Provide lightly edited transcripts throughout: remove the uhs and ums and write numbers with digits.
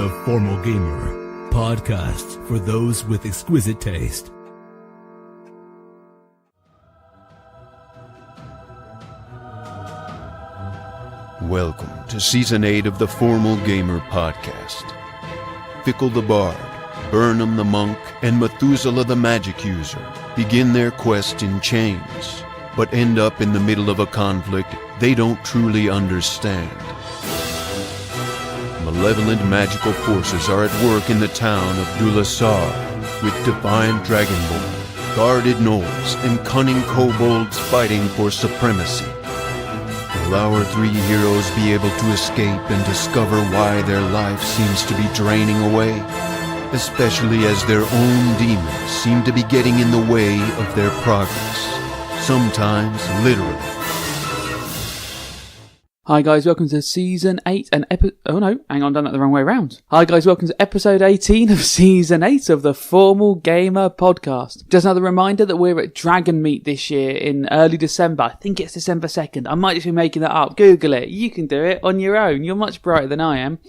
The Formal Gamer, podcast for those with exquisite taste. Welcome to Season 8 of the Formal Gamer podcast. Fickle the Bard, Bernum the Monk, and Methuzala the Magic User begin their quest in chains, but end up in the middle of a conflict they don't truly understand. Malevolent magical forces are at work in the town of Dulasar, with defiant dragonborn, guarded gnolls, and cunning kobolds fighting for supremacy. Will our three heroes be able to escape and discover why their life seems to be draining away? Especially as their own demons seem to be getting in the way of their progress. Sometimes literally. Hi guys, welcome to Season 8 and oh no, hang on, done that the wrong way around. Hi guys, welcome to Episode 18 of Season 8 of the Formal Gamer podcast. Just another reminder that we're at Dragonmeet this year in early December. I think it's December 2nd. I might just be making that up. Google it. You can do it on your own. You're much brighter than I am.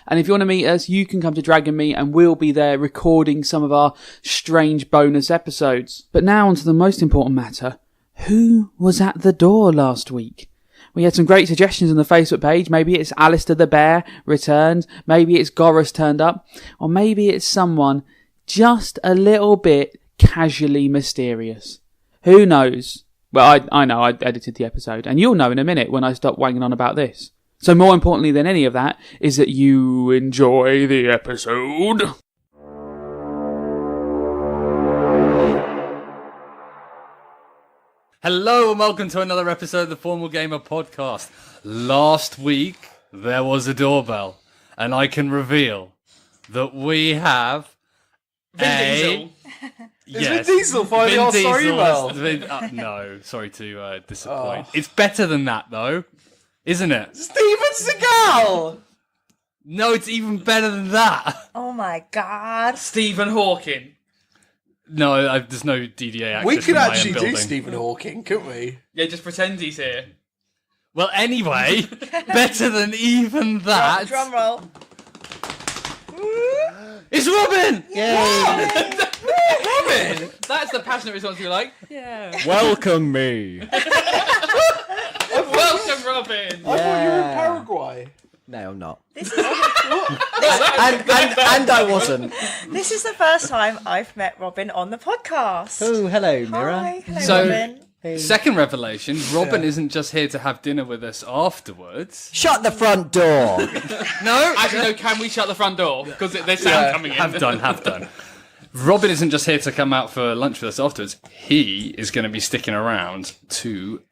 And if you want to meet us, you can come to Dragonmeet and we'll be there recording some of our strange bonus episodes. But now on to the most important matter. Who was at the door last week? We had some great suggestions on the Facebook page. Maybe it's Alistair the Bear returned. Maybe it's Goris turned up. Or maybe it's someone just a little bit casually mysterious. Who knows? Well, I know I edited the episode. And you'll know in a minute when I stop wanging on about this. So more importantly than any of that is that you enjoy the episode. Hello and welcome to another episode of the Formal Gamer podcast. Last week there was a doorbell and I can reveal that we have Vin Diesel. Yes, Vin Diesel finally asked our email. No, sorry to disappoint. It's better than that though, isn't it? Steven Seagal! No, it's even better than that. Oh my god. Stephen Hawking. No, there's no DDA access. We could in my actually do building. Stephen Hawking, couldn't we? Yeah, just pretend he's here. Well, anyway, better than even that. Drum roll. It's Robin! Yay! Robin! That's the passionate response you like. Yeah. Welcome me. Welcome, Robin. I thought you were in Paraguay. No, I'm not. This is, And I wasn't. this is the first time I've met Robin on the podcast. Oh, hello, Mira. Hi. Hello, So- Robin. Second revelation, Robin isn't just here to have dinner with us afterwards. Shut the front door. No, Actually, no, can we shut the front door? Because there's sound coming in. have done. Robin isn't just here to come out for lunch with us afterwards. He is going to be sticking around to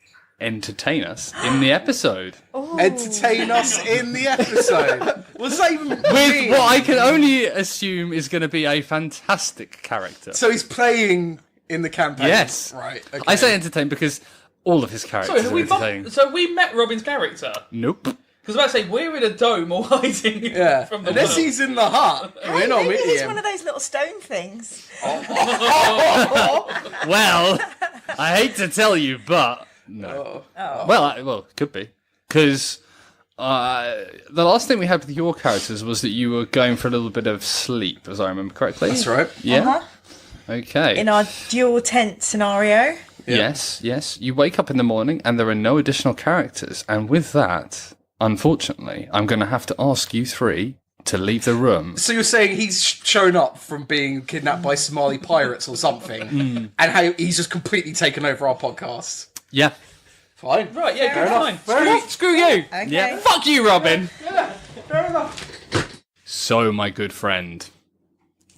entertain us in the episode. Entertain us in the episode. What's that even With mean? what I can only assume is going to be a fantastic character. So he's playing in the campaign? Yes. Right, okay. I say entertain because all of his characters Sorry, are entertaining. so we met Robin's character. Nope. Because I was about to say, we're in a dome or hiding Yeah. from the Unless world. he's in the hut. We're not Maybe meeting he's him. one of those little stone things. Well, I hate to tell you, but no. Well, it could be because the last thing we had with your characters was that you were going for a little bit of sleep, as I remember correctly. That's right. Yeah. Uh-huh. Okay. In our dual tent scenario. Yes. You wake up in the morning and there are no additional characters, and with that, unfortunately, I'm going to have to ask you three to leave the room. So you're saying he's shown up from being kidnapped by Somali pirates or something, and how he's just completely taken over our podcast? Yeah. Fine. Right, yeah, good, fine. Fair enough. Screw you. Okay. Yeah. Fuck you, Robin. Fair enough. So, my good friend.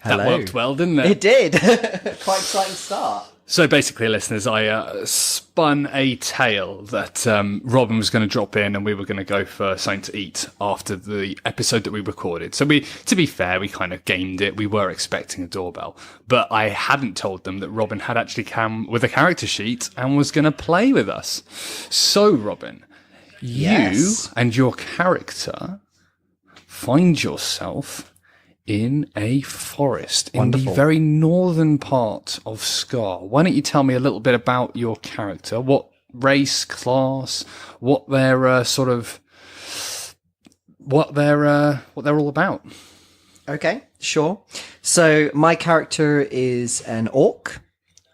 Hello. That worked well, didn't it? It did. Quite exciting start. So basically, listeners, I spun a tale that Robin was going to drop in and we were going to go for something to eat after the episode that we recorded. So to be fair, we kind of gamed it. We were expecting a doorbell, but I hadn't told them that Robin had actually come with a character sheet and was going to play with us. So, Robin, Yes. you and your character find yourself in a forest Wonderful. in the very northern part of Scar. Why don't you tell me a little bit about your character? What race, class, what they're what they're all about? Okay, sure. So my character is an orc,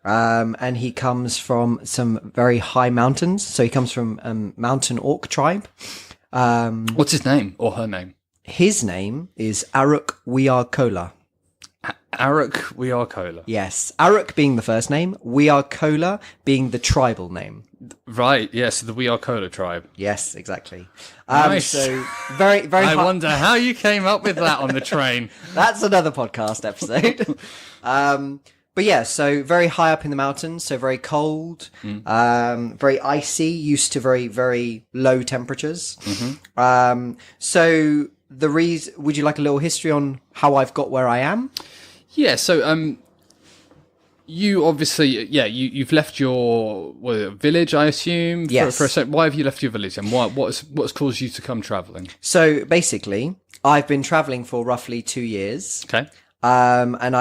and he comes from some very high mountains. So he comes from mountain orc tribe. What's his name or her name? His name is Aruk Wearkola. Arak We Are Cola. Yes, Aruk being the first name, Wearkola being the tribal name. Right, yes, the We Are Cola tribe. Yes, exactly. Nice. So very, very. I wonder how you came up with that on the train. That's another podcast episode. But yeah, so very high up in the mountains, so very cold, very icy, used to very, very low temperatures. So the reason, would you like a little history on how I've got where I am? Yeah, so you obviously, you've left your village, I assume. Yes. For a sec. Why have you left your village, and what's caused you to come travelling? So basically, I've been traveling for roughly 2 years. Okay. And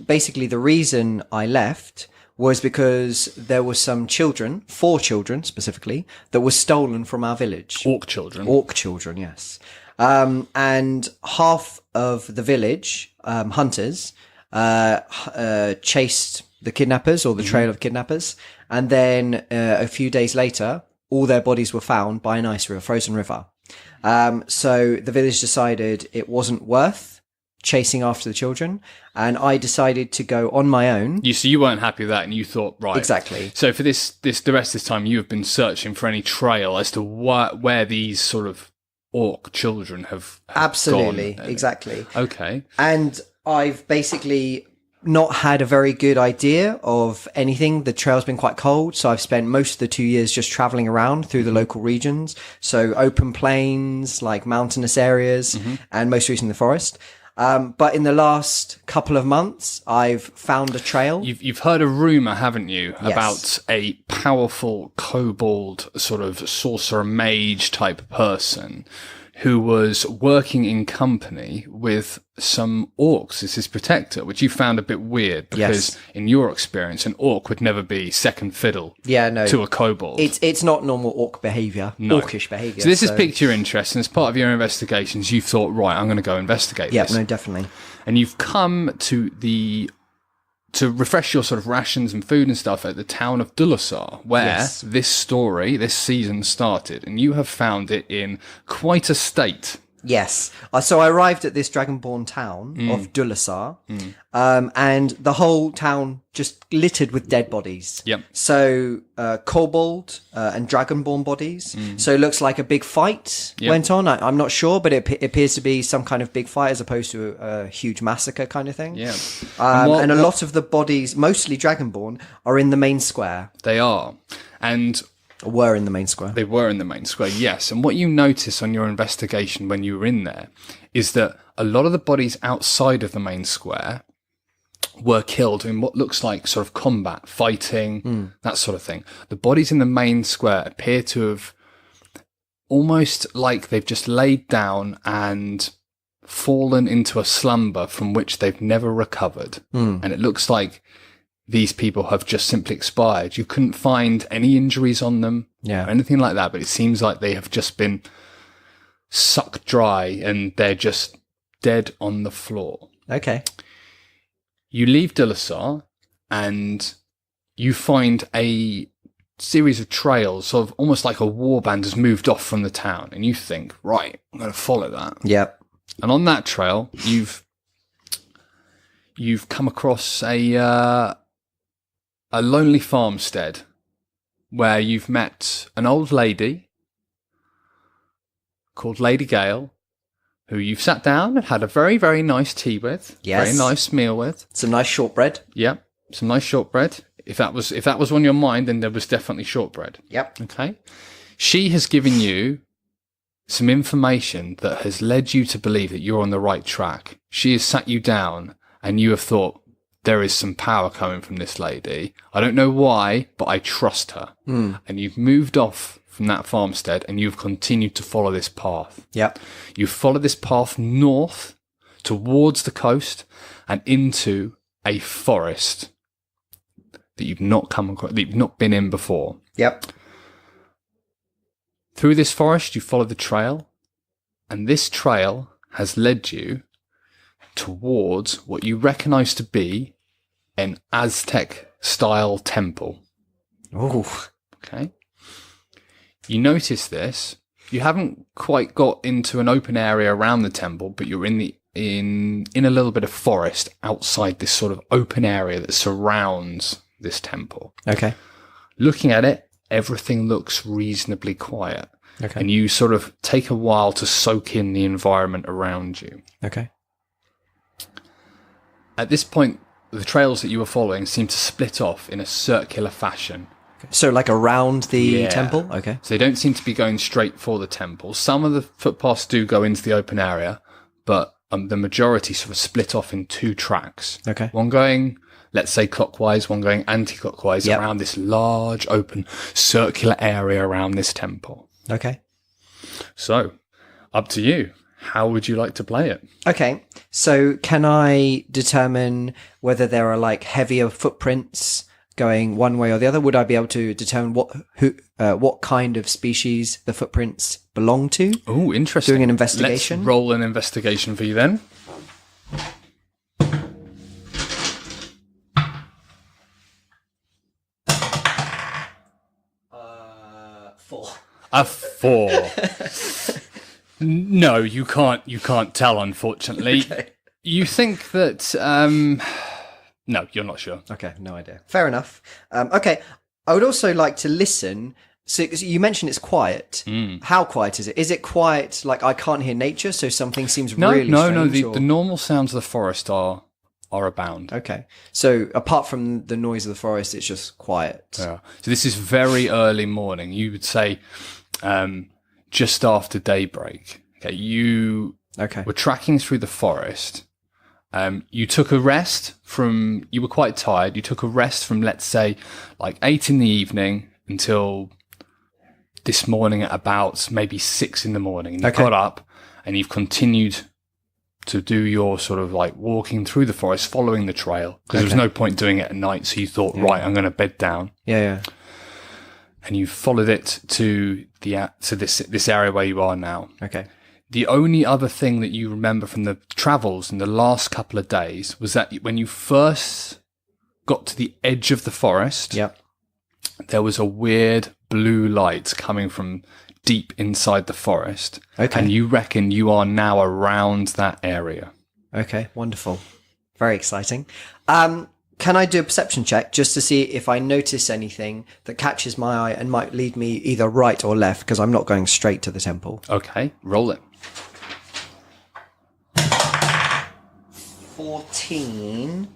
basically the reason I left was because there were some children, 4 children specifically, that were stolen from our village. Orc children. Orc children, yes. And half of the village, hunters, chased the kidnappers or the trail of kidnappers. And then a few days later, all their bodies were found by an ice river, frozen river. So the village decided it wasn't worth chasing after the children, and I decided to go on my own. So you weren't happy with that, and you thought, right, Exactly. So for the rest of this time, you have been searching for any trail as to where these sort of orc children have Absolutely, gone. exactly. Okay. And I've basically not had a very good idea of anything. The trail's been quite cold, so I've spent most of the 2 years just traveling around through the local regions. So open plains, like mountainous areas, and most recently the forest. But in the last couple of months, I've found a trail. You've heard a rumor, haven't you, Yes. about a powerful kobold sort of sorcerer mage type person who was working in company with some orcs as his protector, which you found a bit weird because Yes. in your experience, an orc would never be second fiddle Yeah, no. to a kobold. It's not normal orc behaviour, No. orcish behaviour. So this has piqued your interest, and as part of your investigations, you thought, right, I'm going to go investigate Yeah, this. no, definitely. And you've come to refresh your sort of rations and food and stuff at the town of Dulasar, where Yes. this season started, and you have found it in quite a state. Yes. So I arrived at this dragonborn town of Dulasar, and the whole town just littered with dead bodies. Yep. So kobold and dragonborn bodies. So it looks like a big fight went on. I'm not sure, but it appears to be some kind of big fight as opposed to a huge massacre kind of thing. Yeah. And a lot of the bodies, mostly dragonborn, are in the main square. They are. And Were in the main square. they were in the main square, yes. And what you notice on your investigation when you were in there is that a lot of the bodies outside of the main square were killed in what looks like sort of combat, fighting, that sort of thing. The bodies in the main square appear to have almost like they've just laid down and fallen into a slumber from which they've never recovered. And it looks like these people have just simply expired. You couldn't find any injuries on them or anything like that, but it seems like they have just been sucked dry and they're just dead on the floor. Okay. You leave Dulasar and you find a series of trails, sort of almost like a warband has moved off from the town, and you think, right, I'm going to follow that. Yep. And on that trail, you've come across a lonely farmstead where you've met an old lady called Lady Gale, who you've sat down and had a very, very nice tea with. Yes. Very nice meal with. Some nice shortbread. Yep. Some nice shortbread. If that was on your mind, then there was definitely shortbread. Yep. Okay. She has given you some information that has led you to believe that you're on the right track. She has sat you down and you have thought, there is some power coming from this lady. I don't know why, but I trust her. And you've moved off from that farmstead and you've continued to follow this path. Yep. You follow this path north towards the coast and into a forest that you've not come across, that you've not been in before. Yep. Through this forest, you follow the trail, and this trail has led you towards what you recognize to be an Aztec-style temple. Oh, Okay. You notice this. You haven't quite got into an open area around the temple, but you're in a little bit of forest outside this sort of open area that surrounds this temple. okay. Looking at it, everything looks reasonably quiet. Okay. And you sort of take a while to soak in the environment around you. Okay. At this point, the trails that you were following seem to split off in a circular fashion. So like around the Yeah. temple? Okay. So they don't seem to be going straight for the temple. Some of the footpaths do go into the open area, but the majority sort of split off in two tracks. Okay. One going, let's say clockwise, one going anti-clockwise Yep. around this large open circular area around this temple. Okay. So, up to you. How would you like to play it? Okay. So can I determine whether there are like heavier footprints going one way or the other? Would I be able to determine what kind of species the footprints belong to? Oh, interesting. Doing an investigation? Let's roll an investigation for you then. Four. A 4. No, you can't. You can't tell, unfortunately. Okay. You think that? No, you're not sure. Okay, no idea. Fair enough. Okay, I would also like to listen. So you mentioned it's quiet. How quiet is it? Is it quiet like I can't hear nature, so something seems No, really no, strange? no. or- The normal sounds of the forest are abound. Okay, so apart from the noise of the forest, it's just quiet. Yeah. So this is very early morning. You would say just after daybreak. Okay, you Okay. were tracking through the forest. You took a rest from. You were quite tired. You took a rest from, let's say, like 8 in the evening until this morning at about maybe 6 in the morning. And you Okay. got up and you've continued to do your sort of like walking through the forest, following the trail, because there was no point doing it at night. So you thought, right, I'm going to bed down. Yeah. And you followed it to this area where you are now. Okay. The only other thing that you remember from the travels in the last couple of days was that when you first got to the edge of the forest, Yep. there was a weird blue light coming from deep inside the forest. Okay. And you reckon you are now around that area. Okay. Wonderful. Very exciting. Can I do a perception check just to see if I notice anything that catches my eye and might lead me either right or left? Because I'm not going straight to the temple. Okay, roll it. 14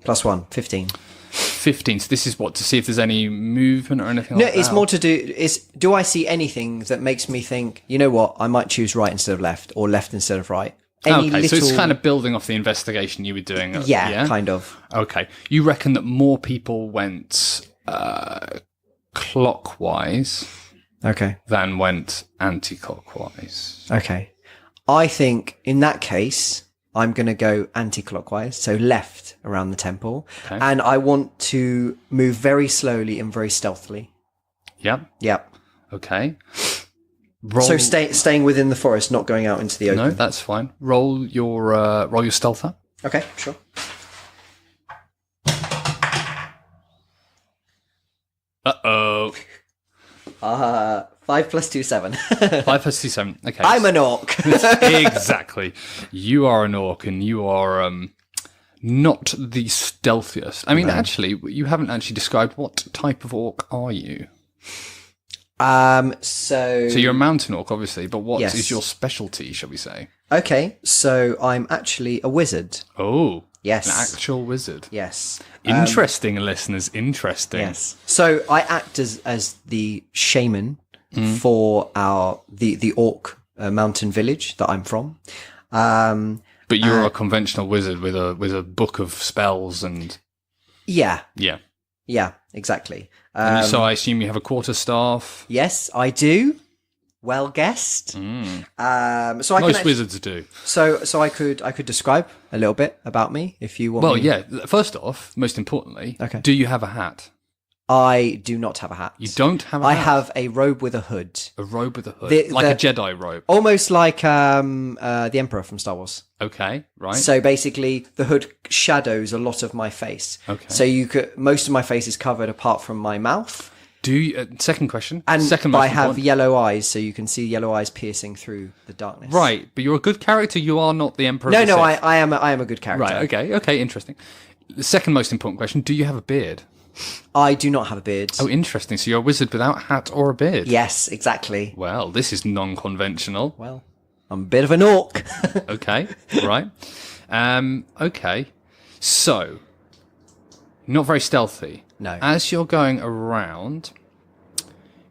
plus 1, 15. 15. So this is what, to see if there's any movement or anything No, like that? it's more to do I see anything that makes me think, you know what, I might choose right instead of left or left instead of right? Okay, so it's kind of building off the investigation you were doing. Yeah, kind of. Okay. You reckon that more people went clockwise Okay. than went anti-clockwise. Okay. I think in that case, I'm going to go anti-clockwise, so left around the temple. Okay. And I want to move very slowly and very stealthily. Yep. Yep. Okay. Roll. So staying within the forest, not going out into the open. No, that's fine. Roll your stealth up. Okay, sure. Uh-oh. 5 plus 2, 7. 5 plus 2, 7. Okay. I'm an orc. Exactly. You are an orc, and you are not the stealthiest. I mean, actually, you haven't actually described what type of orc are you. So you're a mountain orc, obviously, but what is Yes. your specialty, shall we say? Okay, so I'm actually a wizard. Oh, Yes. an actual wizard. Yes. Interesting, listeners. Interesting. Yes. So I act as the shaman for the orc mountain village that I'm from. But you're a conventional wizard with a book of spells and Yeah. yeah. Yeah. Exactly. So I assume you have a quarterstaff. Yes, I do. Well guessed. So I Most can wizards do. so I could describe a little bit about me if you want. Well, me. yeah. First off, most importantly, Okay. do you have a hat? I do not have a hat. You don't have a I hat? have a robe with a hood. A robe with a hood. The- like a the- Jedi robe. Almost like the Emperor from Star Wars. Okay, right. So basically, the hood shadows a lot of my face. Okay. So most of my face is covered apart from my mouth. Do you, second question. And second I most have important. yellow eyes, so you can see yellow eyes piercing through the darkness. Right, but you're a good character. You are not the Emperor. No, of the no, Sith. I am a good character. Right. Okay. Interesting. The second most important question: do you have a beard? I do not have a beard. Oh, interesting. So you're a wizard without a hat or a beard. Yes, exactly. Well, this is non-conventional. Well, I'm a bit of an orc. Okay. Right. Okay. So, not very stealthy. No. As you're going around,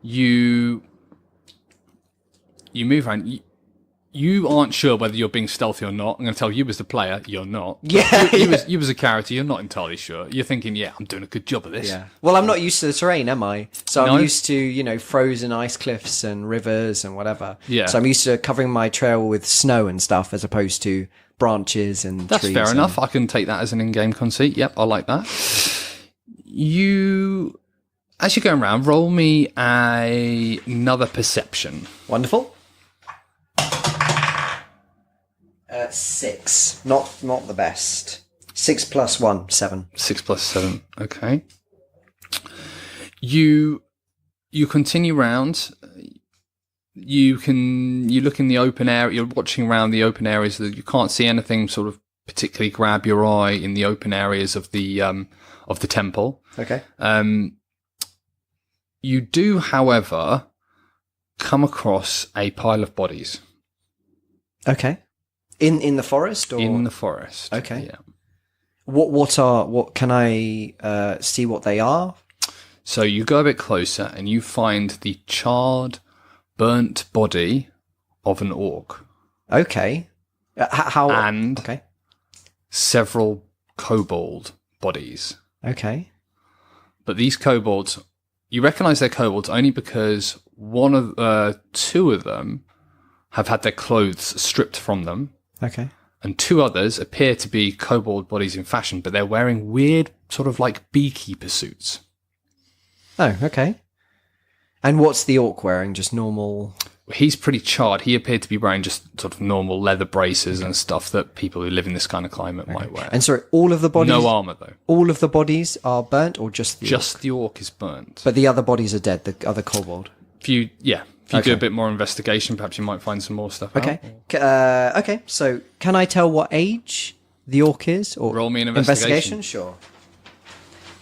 you move around. You aren't sure whether you're being stealthy or not. I'm going to tell you as the player, you're not. Yeah, You as a character, you're not entirely sure. You're thinking, yeah, I'm doing a good job of this. Yeah. Well, I'm not used to the terrain, am I? So No. I'm used to, frozen ice cliffs and rivers and whatever. Yeah. So I'm used to covering my trail with snow and stuff as opposed to branches and That's trees. fair and- enough. I can take that as an in-game conceit. Yep, I like that. As you're going around, roll me another perception. Wonderful. 6. Not the best. 6 plus 1, 7. 6 plus 7. Okay. You continue round. You look in the open area. You're watching around the open areas. That you can't see anything sort of particularly grab your eye in the open areas of the temple. Okay. You do, however, come across a pile of bodies Okay. In the forest or in the forest. Okay. Yeah. what can I see what they are? So you go a bit closer and you find the charred, burnt body of an orc Okay. How and Okay. several kobold bodies. Okay. But these kobolds, you recognise they're kobolds only because two of them have had their clothes stripped from them, Okay. and two others appear to be kobold bodies in fashion, but they're wearing weird sort of like beekeeper suits. Oh, okay. And what's the orc wearing? Just normal. He's pretty charred. He appeared to be wearing just sort of normal leather braces and stuff that people who live in this kind of climate might wear. And sorry, all of the bodies. No armour though. All of the bodies are burnt, or just the orc? Just the orc is burnt. But the other bodies are dead. The other kobold. If you do Okay. a bit more investigation, perhaps you might find some more stuff Okay. out. Okay. So, can I tell what age the orc is? Or Roll me an investigation. Sure.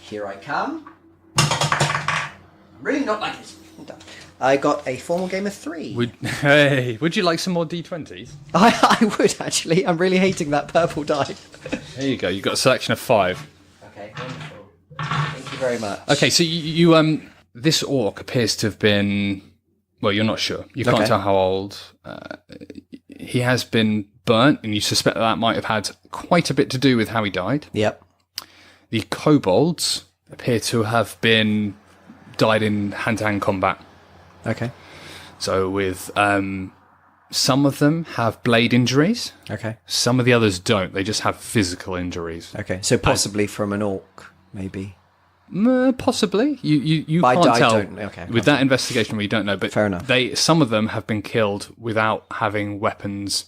Here I come. I'm really not like this. I got a formal game of 3. Would you like some more D20s? I would actually. I'm really hating that purple die. There you go. You've got a selection of 5. Okay. Wonderful. Thank you very much. Okay, so you this orc appears to have been. Well, you're not sure. You can't Okay. tell how old. He has been burnt, and you suspect that might have had quite a bit to do with how he died. Yep. The kobolds appear to have died in hand-to-hand combat. Okay. So with some of them have blade injuries, Okay. some of the others don't. They just have physical injuries. Okay. So possibly from an orc, maybe. Possibly. You But can't I tell. don't- okay, With that investigation, we don't know. But Fair enough. Some of them have been killed without having weapons.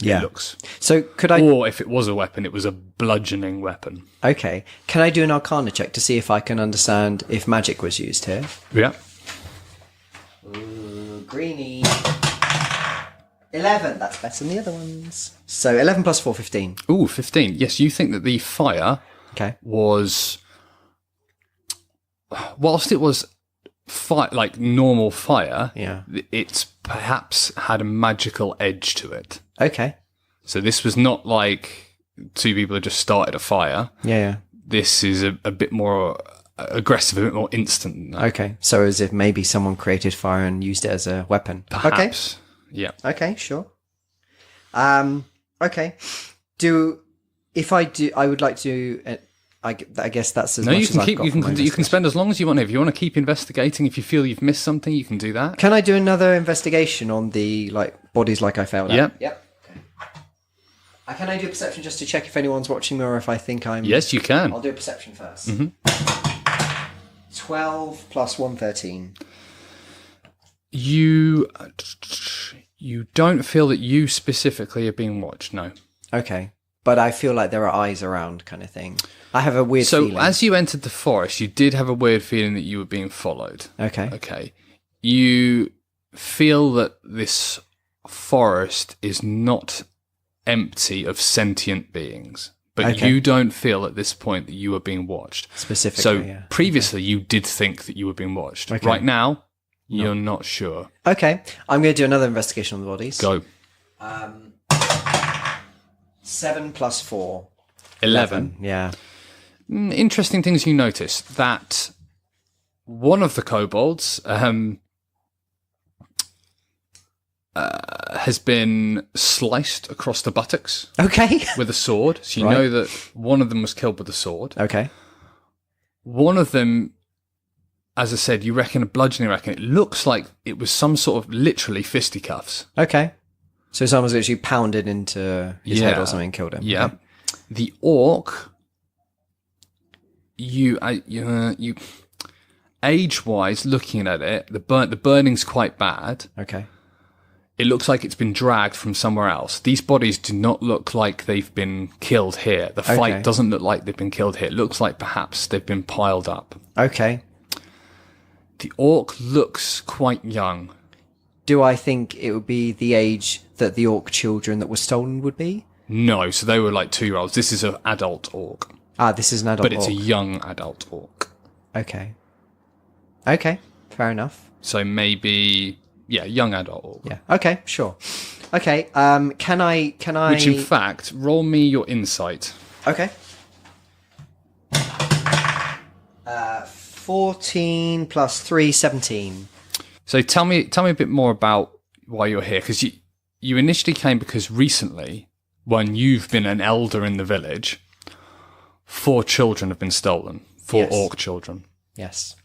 Yeah. It looks. So could I? Or if it was a weapon, it was a bludgeoning weapon. Okay. Can I do an Arcana check to see if I can understand if magic was used here? Yeah. Ooh, greenie. 11. That's better than the other ones. So 11 plus 4, 15. Ooh, 15. Yes, you think that the fire Okay. was, whilst it was like normal fire, Yeah. it's perhaps had a magical edge to it. Okay. So this was not like two people had just started a fire. Yeah. This is a bit more aggressive, a bit more instant than that. Okay. So as if maybe someone created fire and used it as a weapon. Perhaps. Yeah. Okay. Sure. Okay. I would like to. I guess that's as No, much you as can I've keep. got You for my can investigation. spend as long as you want. If you want to keep investigating, if you feel you've missed something, you can do that. Can I do another investigation on the bodies like I failed at? Yep. Yep. Okay. Can I do a perception just to check if anyone's watching me or if I think I'm? Yes, you can. I'll do a perception first. 12 plus 1, 13. You don't feel that you specifically are being watched, no. Okay. But I feel like there are eyes around kind of thing. I have a weird feeling. So as you entered the forest, you did have a weird feeling that you were being followed. Okay. Okay. You feel that this forest is not empty of sentient beings, but Okay. you don't feel at this point that you are being watched. Specifically, So yeah. previously you did think that you were being watched. Okay. Right now, you're not sure. Okay. I'm going to do another investigation on the bodies. Go. 7 plus 4. 11. Yeah. Interesting things you notice. That one of the kobolds has been sliced across the buttocks Okay. with a sword. So you Right. know that one of them was killed with a sword. Okay. One of them, as I said, you reckon a bludgeoning reckon. It looks like it was some sort of literally fisticuffs. Okay. So someone's literally pounded into his head or something and killed him. Yeah. Okay. The orc, you age-wise, looking at it, the burning's quite bad. Okay. It looks like it's been dragged from somewhere else. These bodies do not look like they've been killed here. The fight Okay. doesn't look like they've been killed here. It looks like perhaps they've been piled up. Okay. The orc looks quite young. Do I think it would be the age that the orc children that were stolen would be? No, so they were like 2-year-olds. This is an adult orc, Ah, this is an adult but it's orc. a young adult orc. Okay. Okay. Fair enough. So maybe, yeah, young adult orc. Yeah. Okay. Sure. Okay. Can I? Which, in fact, roll me your insight. Okay. 14 plus 3, 17. So tell me a bit more about why you're here, because you initially came because recently, when you've been an elder in the village, 4 children have been stolen. 4 Yes. orc children. Yes.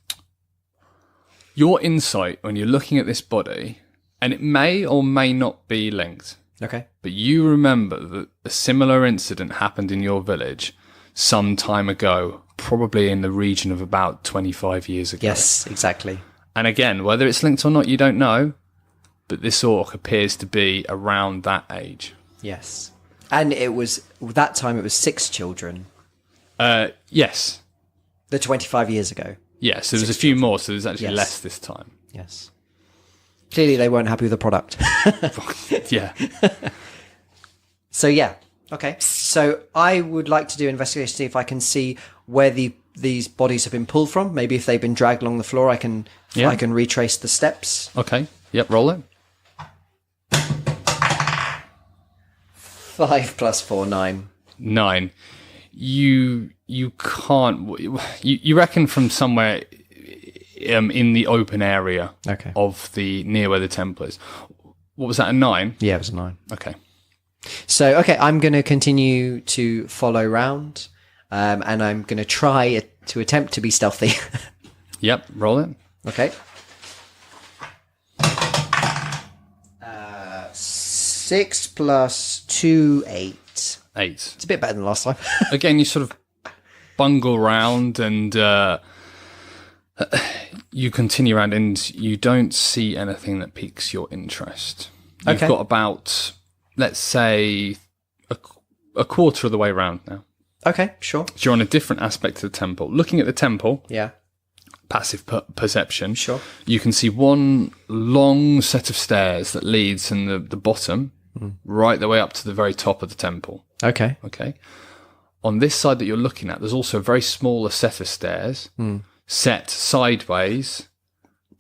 Your insight when you're looking at this body, and it may or may not be linked, Okay. but you remember that a similar incident happened in your village some time ago, probably in the region of about 25 years ago. Yes. Exactly. And again, whether it's linked or not, you don't know, but this orc appears to be around that age. Yes. And it was that time. It was 6 children. Yes. The 25 years ago. Yes, there was a few more, so there's actually Yes. less this time. Yes. Clearly, they weren't happy with the product. Yeah. So yeah. Okay. So I would like to do an investigation to see if I can see where these bodies have been pulled from. Maybe if they've been dragged along the floor, I can retrace the steps. Okay. Yep, roll it. 5 plus 4, 9. 9. You can't... You reckon from somewhere in the open area Okay. of the near where the temple is. What was that, a 9? Yeah, it was a 9. Okay. So, okay, I'm going to continue to follow round, and I'm going to try to attempt to be stealthy. Yep, roll it. Okay. 6 plus 2, 8. 8. It's a bit better than last time. Again, you sort of bungle round and you continue around and you don't see anything that piques your interest. You've Okay. got about, let's say, a quarter of the way around now. Okay, sure. So you're on a different aspect of the temple. Looking at the temple, Yeah, passive perception, sure. you can see one long set of stairs that leads from the bottom right the way up to the very top of the temple. Okay. Okay. On this side that you're looking at, there's also a very small set of stairs set sideways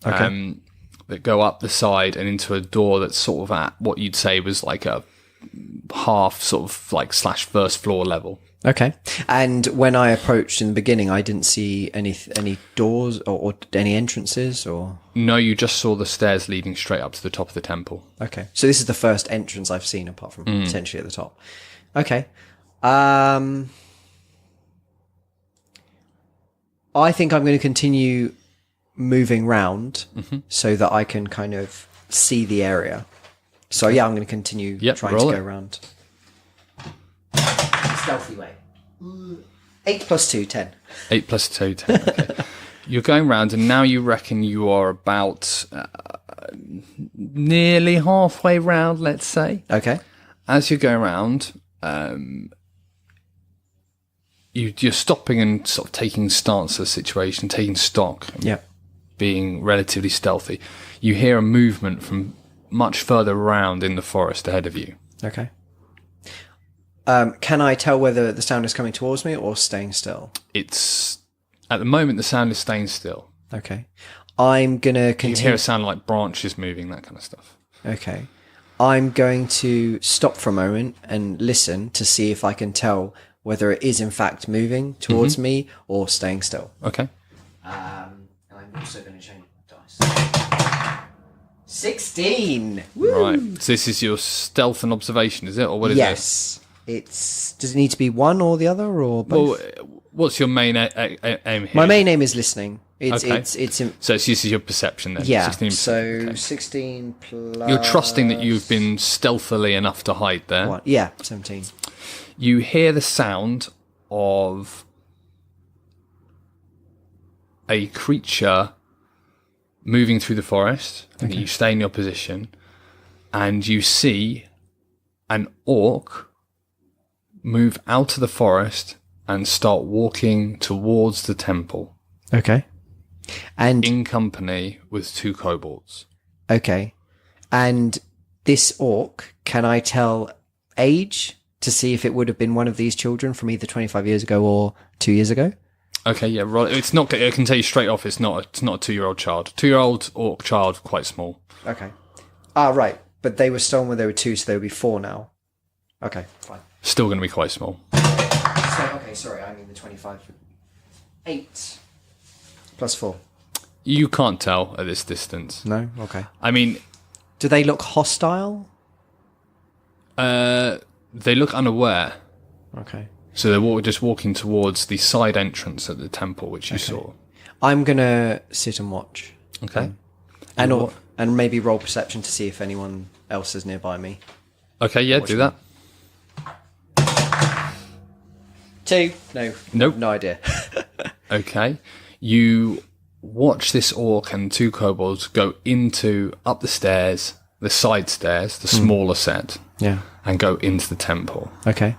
that go up the side and into a door that's sort of at what you'd say was like a half sort of like / first floor level. Okay. And when I approached in the beginning, I didn't see any doors or any entrances or... No, you just saw the stairs leading straight up to the top of the temple. Okay. So this is the first entrance I've seen apart from potentially at the top. Okay. I think I'm going to continue moving round so that I can kind of see the area. So yeah, I'm going to continue trying to roll go it. around. Stealthy way. 8 plus 2, 10. 8 plus 2, 10. Okay. You're going round, and now you reckon you are about nearly halfway round, let's say. Okay. As you're going around, you're stopping and sort of taking stance of the situation, taking stock, Yeah. being relatively stealthy. You hear a movement from much further around in the forest ahead of you. Okay. Can I tell whether the sound is coming towards me or staying still? It's at the moment the sound is staying still. Okay. I'm going to You can hear continue. a sound like branches moving, that kind of stuff. Okay. I'm going to stop for a moment and listen to see if I can tell whether it is in fact moving towards me or staying still. Okay. I'm also going to change my dice. 16! Woo! Right. So this is your stealth and observation, is it? Or what is Yes. Does it need to be one or the other or both? Well, what's your main aim here? My main aim is listening. It's Okay. it's in, So this is your perception then? yeah. 16%. So Okay. 16 plus. You're trusting that you've been stealthily enough to hide there. One. Yeah, 17. You hear the sound of a creature moving through the forest. And you stay in your position, and you see an orc move out of the forest and start walking towards the temple Okay. And in company with 2 kobolds. okay. And this orc, can I tell age to see if it would have been one of these children from either 25 years ago or 2 years ago? Okay, yeah, right. It's not. I can tell you straight off. It's not a 2-year-old child. 2-year-old orc child, quite small. Okay. Ah, right. But they were stolen when they were 2, so they would be 4 now. Okay, fine. Still going to be quite small. So, okay, sorry, I mean the 25. 8 plus 4. You can't tell at this distance. No? Okay. I mean, Do they look hostile? they look unaware. Okay. So they're just walking towards the side entrance at the temple, which you saw. I'm going to sit and watch. Okay. And maybe roll perception to see if anyone else is nearby me. Okay, yeah, do that. 2. No. Nope. No idea. Okay. You watch this orc and 2 kobolds go up the stairs, the side stairs, the smaller set, Yeah. and go into the temple. Okay.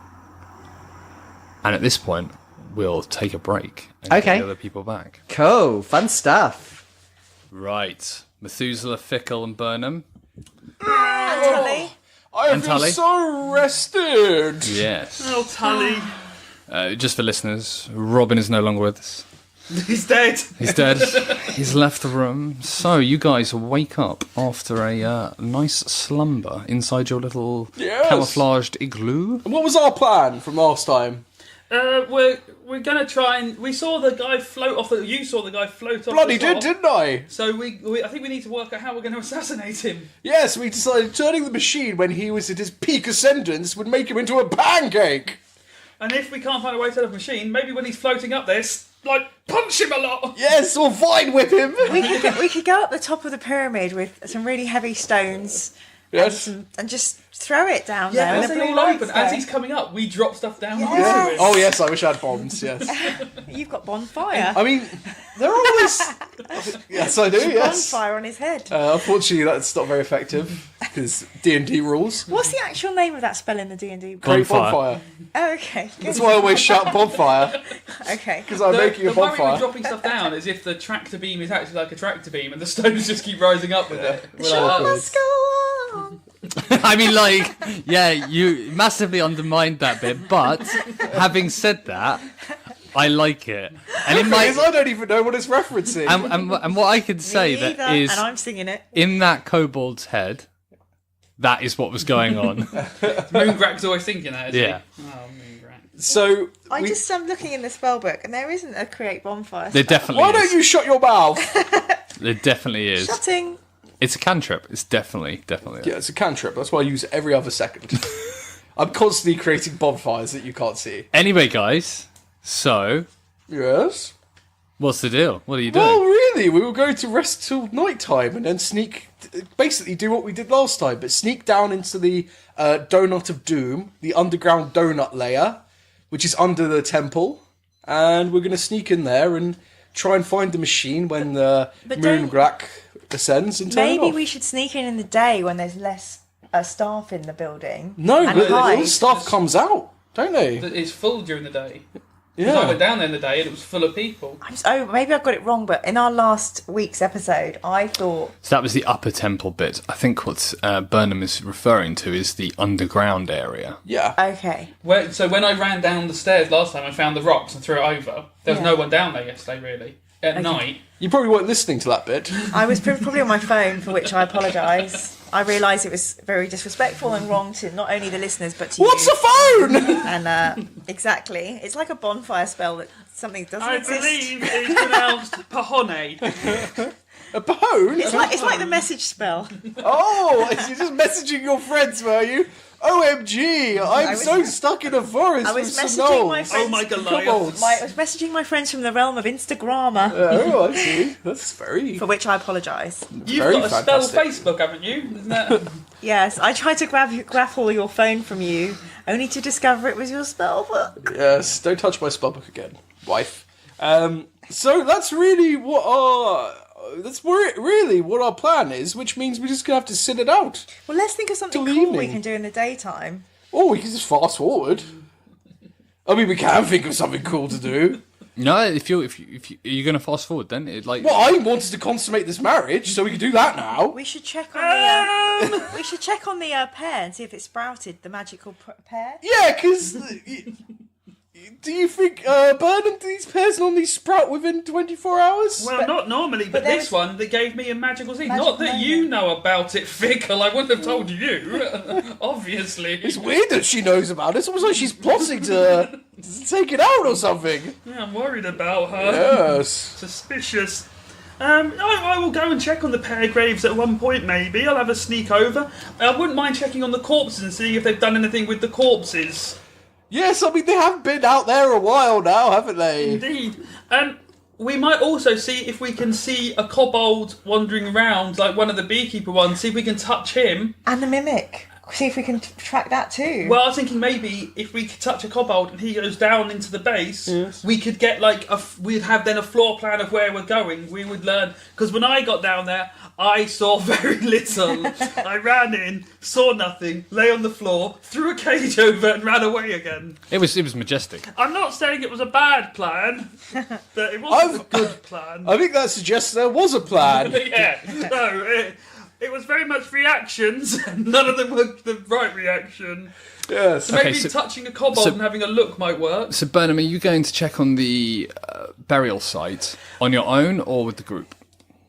And at this point, we'll take a break and Okay. get the other people back. Cool. Fun stuff. Right. Methuselah, Fickle and Bernum. Tully. I And feel Tully? so rested. Yes. Oh, Tully. Just for listeners, Robin is no longer with us. He's dead. He's dead. He's left the room. So you guys wake up after a nice slumber inside your little Yes. camouflaged igloo. And what was our plan from last time? We're gonna try and we saw the guy float off. You saw the guy float off. Bloody the did, top. didn't I? So I think we need to work out how we're going to assassinate him. Yes, we decided turning the machine when he was at his peak ascendance would make him into a pancake. And if we can't find a way to the machine, maybe when he's floating up there, punch him a lot. Yes, or vine whip him. We could go up the top of the pyramid with some really heavy stones Yes. and just throw it down Yeah, there. as with the they blue all lights open, as there. he's coming up, we drop stuff down Yes. onto it. Oh yes, I wish I had bombs. Yes. You've got bonfire. I mean, they're always. Yes, I do. Yes. Bonfire on his head. Unfortunately, that's not very effective because D&D rules. What's the actual name of that spell in the D&D book? Great Bonfire. bonfire. Oh, okay. Good. That's why I always shout bonfire Okay. because I'm making a the worry with bonfire. dropping stuff down is if the tractor beam is actually like a tractor beam and the stones just keep rising up with it. The show must go on. I mean, you massively undermined that bit, but having said that, I like it. And in Because I don't even know what it's referencing. and what I could say Me that either, is and I'm singing it. in that kobold's head, that is what was going on. Moongrak's always thinking that, isn't Yeah. he? Oh, Moongrak. So I'm looking in the spell book, and there isn't a create bonfire. There spell. definitely why is. don't you shut your mouth? There definitely is. Shutting. It's a cantrip. It's definitely. Yeah, it's a cantrip. That's why I use it every other second. I'm constantly creating bonfires that you can't see. Anyway, guys, so Yes. what's the deal? What are you doing? Well, really, we were going to rest till night time and then basically do what we did last time, but sneak down into the Donut of Doom, the underground donut layer, which is under the temple, and we're going to sneak in there and try and find the machine when the But Moongrak ascends and turn it Maybe off. we should sneak in the day when there's less staff in the building. No, and but all hide. the stuff comes out, don't they? It's full during the day. Because I Yeah. went down there in the day and it was full of people. Maybe I got it wrong, but in our last week's episode, I thought So that was the upper temple bit. I think what Burnham is referring to is the underground area. Yeah. okay. So when I ran down the stairs last time, I found the rocks and threw it over. There was Yeah. no one down there yesterday, really. At night. You probably weren't listening to that bit. I was probably on my phone, for which I apologise. I realised it was very disrespectful and wrong to not only the listeners but to What's you. a phone? And exactly, it's like a bonfire spell that something doesn't I exist. believe it's pronounced Pahone. A phone? It's like the message spell. Oh, you're just messaging your friends, were you? OMG, I'm was- so stuck in a forest I was with some messaging my gnolls. friends. Oh my Goliath. Kobolds. I was messaging my friends from the realm of Instagrammer, Oh, I see. That's very... for which I apologise. You've Very got a fantastic. spell Facebook, haven't you? Isn't that? Yes, I tried to grapple your phone from you, only to discover it was your spell book. Yes, don't touch my spellbook again, wife. So that's really what our... really what our plan is, which means we're just going to have to sit it out. Well, let's think of something Till cool we evening. can do in the daytime. Or we can just fast forward. I mean, we can think of something cool to do. No, if you're going to fast forward, then Well, I wanted to consummate this marriage, so we can do that now. We should check on the pear and see if it sprouted the magical pear. Yeah, because... Do you think, Burnham, do these pears normally sprout within 24 hours? Well, not normally, but there this was- one, they gave me a magical seed. Magical Not that moment. you know about it, Fickle. I wouldn't have told you. Obviously. It's weird that she knows about it. It's almost like she's plotting to take it out or something. Yeah, I'm worried about her. Yes. Suspicious. I will go and check on the pear graves at one point, maybe. I'll have a sneak over. I wouldn't mind checking on the corpses and seeing if they've done anything with the corpses. Yes, I mean, they have been out there a while now, haven't they? Indeed. We might also see if we can see a kobold wandering around, like one of the beekeeper ones, see if we can touch him. And the mimic. See if we can track that too. Well, I was thinking maybe if we could touch a kobold and he goes down into the base, we could get we'd have then a floor plan of where we're going. We would learn, because when I got down there, I saw very little. I ran in, saw nothing, lay on the floor, threw a cage over and ran away again. it was majestic. I'm not saying it was a bad plan, but it wasn't a good plan. I think that suggests there was a plan. Yeah, no, it was very much reactions, and none of them were the right reaction. Yes. So maybe Okay, so- touching a kobold and having a look might work. So Burnham, are you going to check on the burial site on your own or with the group?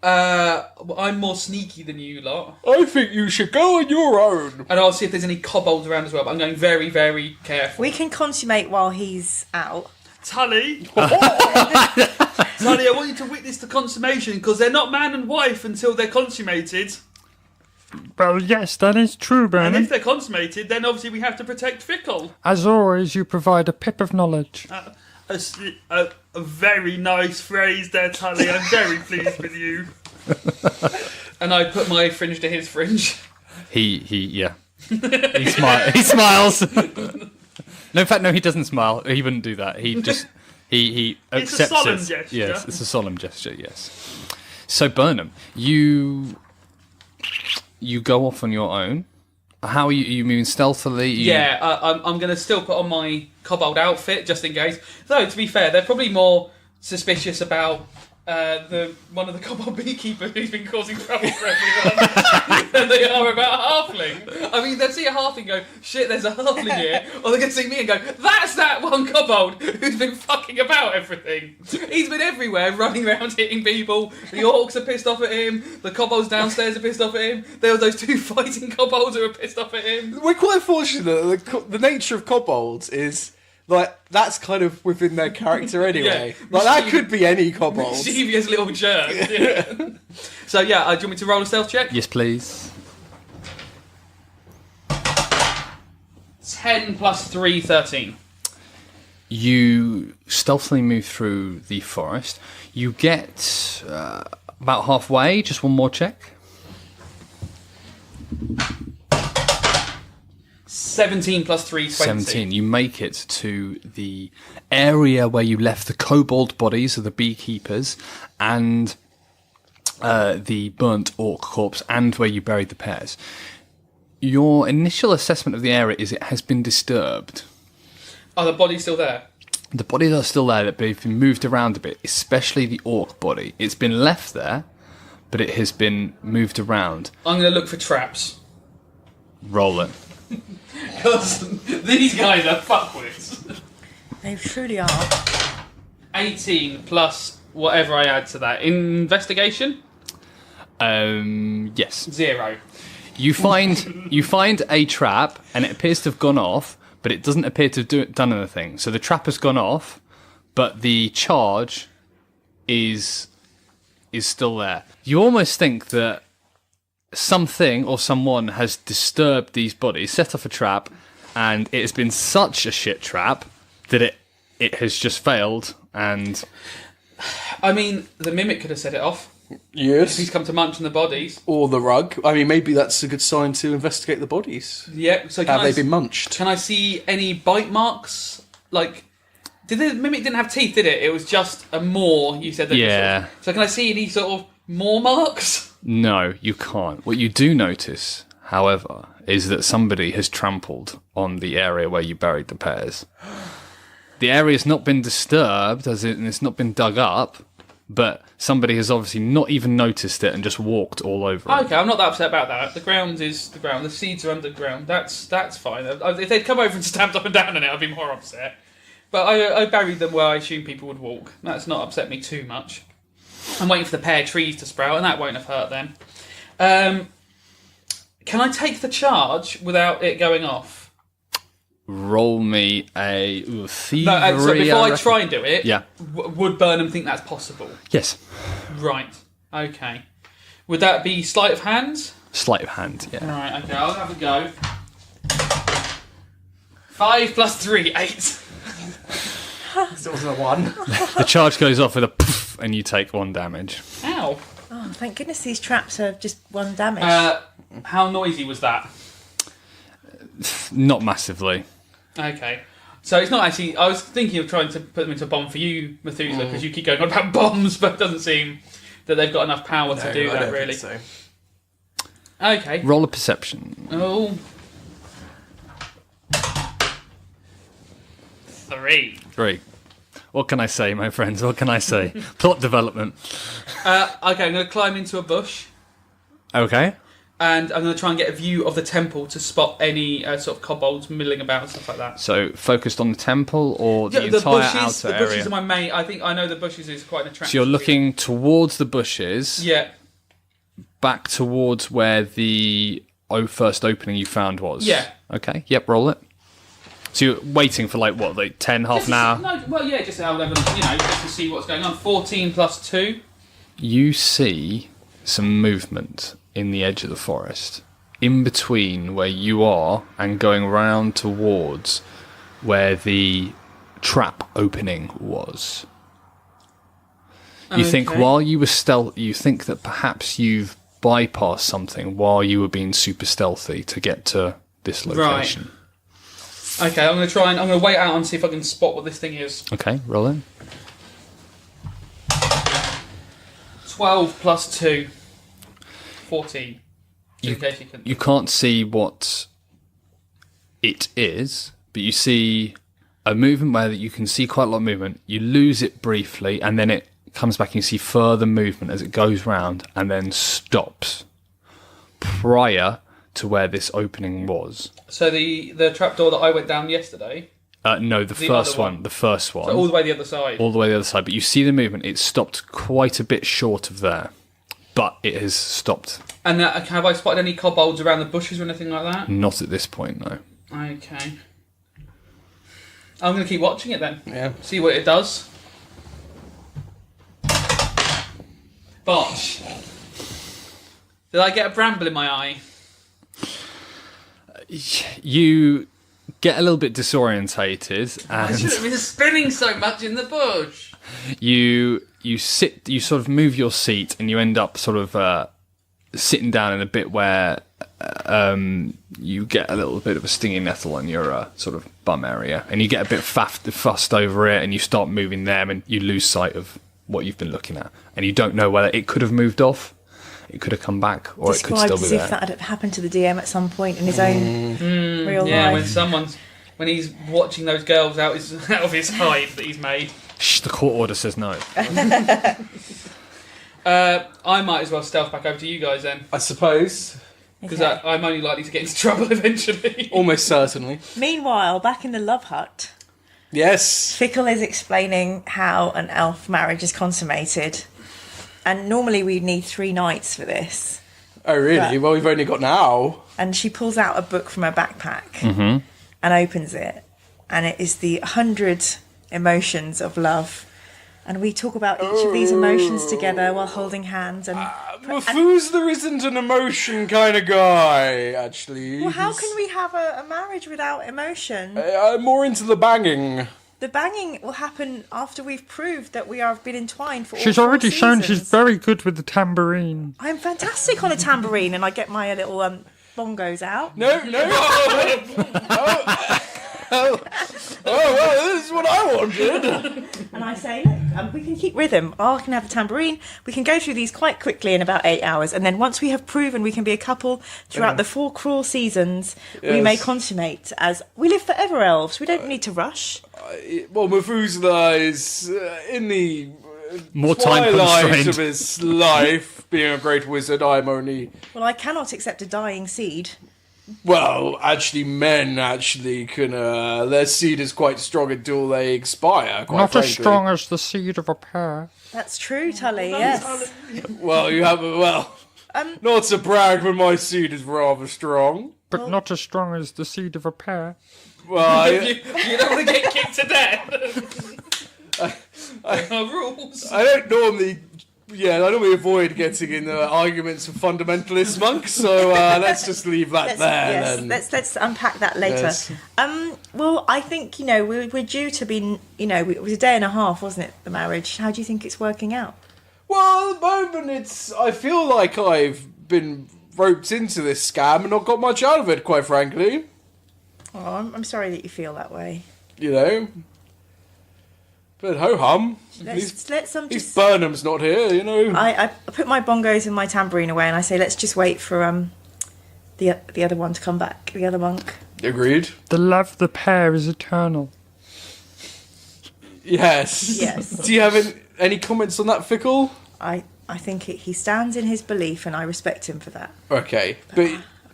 I'm more sneaky than you lot. I think you should go on your own. And I'll see if there's any kobolds around as well, but I'm going very, very careful. we can consummate while he's out. Tully! Tully, I want you to witness the consummation, because they're not man and wife until they're consummated. Well, yes, that is true, And Bernard. if they're consummated, then obviously we have to protect Fickle. As always, you provide a pip of knowledge. A very nice phrase there, Tully. I'm very pleased with you. And I put my fringe to his fringe. Yeah. He smiles. No, in fact, no, he doesn't smile. He wouldn't do that. He just he It's a accepts solemn it. gesture. Yes, it's a solemn gesture. Yes. So Burnham, you go off on your own. How are you? You moving stealthily? Yeah, I'm going to still put on my kobold outfit just in case. Though, to be fair, they're probably more suspicious about one of the kobold beekeepers who's been causing trouble for everyone than they are about a halfling. I mean, they'll see a halfling and go, shit, there's a halfling here. Or they're going to see me and go, that's that one kobold who's been fucking about everything. He's been everywhere, running around hitting people. The orcs are pissed off at him. The kobolds downstairs are pissed off at him. There were those two fighting kobolds who are pissed off at him. We're quite fortunate that the nature of kobolds is... Like, that's kind of within their character anyway. Yeah. Like, that could be any kobold. Mischievous little jerk. Yeah. So, yeah, do you want me to roll a stealth check? Yes, please. 10 plus 3, 13. You stealthily move through the forest. You get about halfway. Just one more check. 17 plus 3, 20. 17. You make it to the area where you left the kobold bodies of the beekeepers and the burnt orc corpse, and where you buried the pears. Your initial assessment of the area is it has been disturbed. Are the bodies still there? The bodies are still there, but they've been moved around a bit, especially the orc body. It's been left there, but it has been moved around. I'm going to look for traps. Roll it. Because these guys are fuckwits. They truly are. 18 plus whatever I add to that. Investigation? Yes. 0. You find a trap, and it appears to have gone off, but it doesn't appear to have done anything. So the trap has gone off, but the charge is still there. You almost think that something or someone has disturbed these bodies, set off a trap, and it has been such a shit trap that it has just failed. And I mean, the mimic could have set it off. Yes. He's come to munch on the bodies. Or the rug. I mean, maybe that's a good sign to investigate the bodies. Yeah. So Have they been munched? Can I see any bite marks? Like, did the mimic didn't have teeth, did it? It was just a maw. You said that. Yeah. So can I see any sort of maw marks? no, you can't. What you do notice, however, is that somebody has trampled on the area where you buried the pears. The area's not been disturbed, as in it's not been dug up, but somebody has obviously not even noticed it and just walked all over it. Okay, I'm not that upset about that. The ground is the ground. The seeds are underground. That's fine. If they'd come over and stamped up and down on it, I'd be more upset. But I buried them where I assume people would walk. That's not upset me too much. I'm waiting for the pear trees to sprout, and that won't have hurt them. Can I take the charge without it going off? Roll me a thievery. No, so before I try and do it, Yeah. Would Burnham think that's possible? Yes. Right. Okay. Would that be sleight of hand? Sleight of hand, yeah. Right, okay, I'll have a go. 5 plus 3, 8. So it wasn't a 1. The charge goes off with a poof, and you take 1 damage. Ow. Oh, thank goodness these traps are just 1 damage. How noisy was that? Not massively. Okay. So it's not actually... I was thinking of trying to put them into a bomb for you, Methuzala, because you keep going on about bombs, but it doesn't seem that they've got enough power to do that, really. So. Okay. Roll a perception. Oh. 3. 3. What can I say, my friends? What can I say? Plot development. Okay, I'm going to climb into a bush, Okay. and I'm going to try and get a view of the temple to spot any sort of kobolds milling about and stuff like that. So, focused on the temple or the entire outer the area? bushes are my main... I think I know the bushes is quite an attractive... So you're looking towards the bushes, Yeah. back towards where the first opening you found was? Yeah. Okay, yep, roll it. So you're waiting for, like 10, half an hour? No, well, yeah, just I'll have just to see what's going on. 14 plus 2. You see some movement in the edge of the forest, in between where you are and going round towards where the trap opening was. You think Okay. while you were you think that perhaps you've bypassed something while you were being super stealthy to get to this location. Okay, I'm going to wait out and see if I can spot what this thing is. Okay, roll in. 12 plus 2. 14. In case you can... You can't see what it is, but you see a movement where you can see quite a lot of movement. You lose it briefly, and then it comes back and you see further movement as it goes round and then stops prior to where this opening was. So the trapdoor that I went down yesterday... No, the first other one. The first one. So all the way the other side. All the way the other side. But you see the movement. It stopped quite a bit short of there. But it has stopped. And have I spotted any kobolds around the bushes or anything like that? Not at this point, no. Okay. I'm going to keep watching it then. Yeah. See what it does. Botch. Did I get a bramble in my eye? You get a little bit disorientated, I and should have been spinning so much in the bush. you sort of move your seat, and you end up sort of sitting down in a bit where you get a little bit of a stinging nettle on your sort of bum area, and you get a bit fussed over it, and you start moving them, and you lose sight of what you've been looking at, and you don't know whether it could have moved off, it could have come back, or it could still be as there. if that had happened to the DM at some point in his own real life. When he's watching those girls out of his hide that he's made. Shh, the court order says no. I might as well stealth back over to you guys then, I suppose. because I'm only likely to get into trouble eventually. Almost certainly. Meanwhile, back in the love hut, Yes. Fickle is explaining how an elf marriage is consummated. And normally we'd need 3 nights for this. Oh, really? Well, we've only got now. And she pulls out a book from her backpack Mm-hmm. and opens it. And it is the 100 emotions of love. And we talk about each of these emotions together while holding hands. And Methuzala isn't an emotion kind of guy, actually. well, how can we have a marriage without emotion? I'm more into the banging. The banging will happen after we've proved that we have been entwined for all She's 4 already shown she's seasons. very good with the tambourine. I'm fantastic on a tambourine, and I get my little bongos out. No. Oh, well, this is what I wanted. And I say, look, we can keep rhythm. I can have a tambourine. We can go through these quite quickly in about 8 hours. And then once we have proven we can be a couple throughout the 4 cruel seasons, we may consummate as we live forever, elves. We don't need to rush. Well, Methuzala is in the More time twilight constrained. of his life. Being a great wizard, I'm only... Well, I cannot accept a dying seed. Well, actually, men actually can... their seed is quite strong until they expire, quite Not frankly. as strong as the seed of a pear. That's true, Tully, yes. Well, you have... Well, not to brag, but my seed is rather strong. But not as strong as the seed of a pear. Well, You don't want to get kicked to death. Rules. I don't normally... Yeah, I normally avoid getting in arguments with fundamentalist monks, so let's just leave that there. Yes, then. let's unpack that later. Yes. Well, I think, we're due to be, it was a day and a half, wasn't it, the marriage? How do you think it's working out? Well, at the moment, I feel like I've been roped into this scam and not got much out of it, quite frankly. Oh, I'm sorry that you feel that way. But ho-hum. Let's At least just... Burnham's not here, I put my bongos and my tambourine away, and I say, let's just wait for the other one to come back, the other monk. Agreed. The love of the pear is eternal. Yes. Yes. Do you have any comments on that, Fickle? I think he stands in his belief, and I respect him for that. Okay, but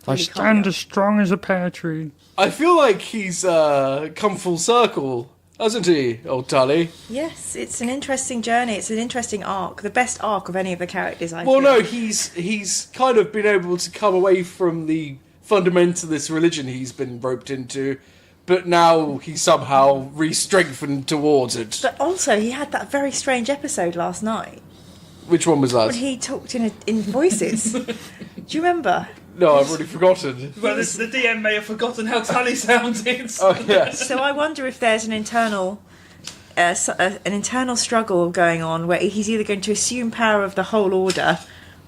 I stand as strong as a pear tree. I feel like he's come full circle, hasn't he, old Tully? Yes, it's an interesting journey. It's an interesting arc. The best arc of any of the characters I've Well, no, he's kind of been able to come away from the fundamentalist religion he's been roped into, but now he's somehow re-strengthened towards it. But also, he had that very strange episode last night Which one was that? when he talked in voices. Do you remember? No, I've already forgotten. Well, the DM may have forgotten how Tully sounded. Oh, yes. So I wonder if there's an internal struggle going on where he's either going to assume power of the whole order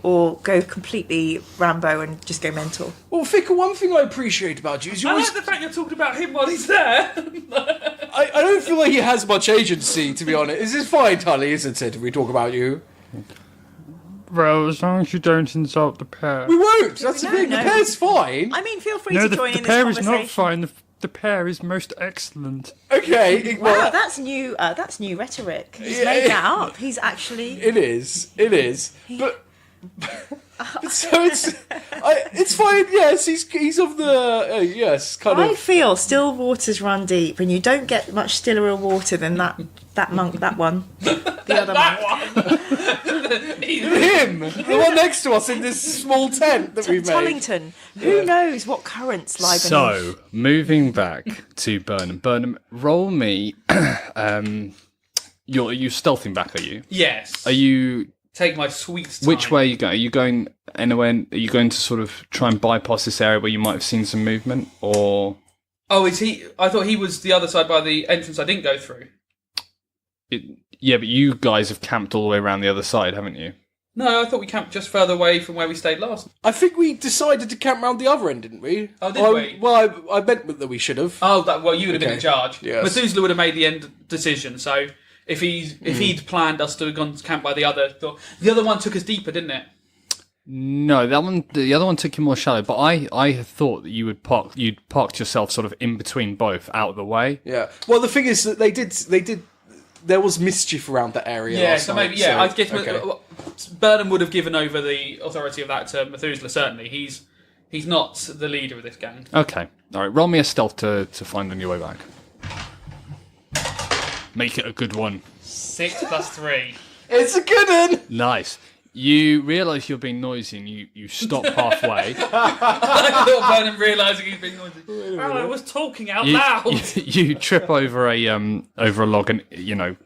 or go completely Rambo and just go mental. Well, Fickle, one thing I appreciate about you is you I always... like the fact you're talking about him while he's there. I don't feel like he has much agency, to be honest. This is fine, Tully, isn't it, if we talk about you? Well, as long as you don't insult the pear. We won't! That's the No, thing, no. the pear's fine. I mean, feel free No, to the join in this pear is conversation. not fine. The pear is most excellent. Okay, Wow, well, that's new. That's new rhetoric. He's Yeah. made that up. He's actually. it is. But so it's fine. Yes, he's of the yes kind I of. feel still waters run deep, and you don't get much stiller water than that monk, that one, the other monk. Him, the one next to us in this small tent that we've made. Tullington. Who knows what currents lie beneath? So, moving back to Burnham. Burnham, roll me. Are you stealthing back? Are you? Yes. Are you? Take my sweet time. Which way are you going? Are you going anywhere? Are you going to sort of try and bypass this area where you might have seen some movement, or? Oh, is he? I thought he was the other side by the entrance I didn't go through. Yeah, but you guys have camped all the way around the other side, haven't you? No, I thought we camped just further away from where we stayed last. I think we decided to camp round the other end, didn't we? Oh, did we? Well, I meant that we should have. Oh, well, you would have been in charge. Yes. Methuzala would have made the end decision, so if he'd planned us to have gone to camp by the other one took us deeper, didn't it? No, the other one took you more shallow, but I had thought that you'd parked yourself sort of in between both, out of the way. Yeah. Well, the thing is that they did. There was mischief around that area. Yeah, last so night, maybe I guess okay. Bernum would have given over the authority of that to Methuzala. Certainly, he's not the leader of this gang. Okay, all right. Roll me a stealth to find on your way back. Make it a good one. 6 + 3. It's a good one. Nice. You realise you're being noisy and you stop halfway. I thought Bernum realising he's being noisy. Oh, I was talking out loud. You trip over a log and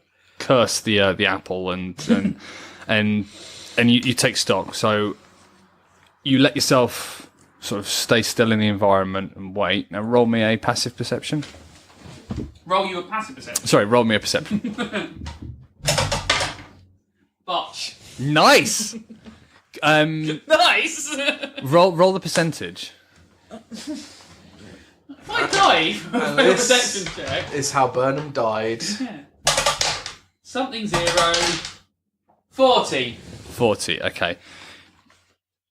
curse the apple and you take stock. So you let yourself sort of stay still in the environment and wait. Now roll me a passive perception. Roll you a passive perception. Sorry, roll me a perception. Botch. Nice. Nice. Roll the percentage. If I die for a perception check. Is how Burnham died. Yeah. Something 0. 40. 40. Okay.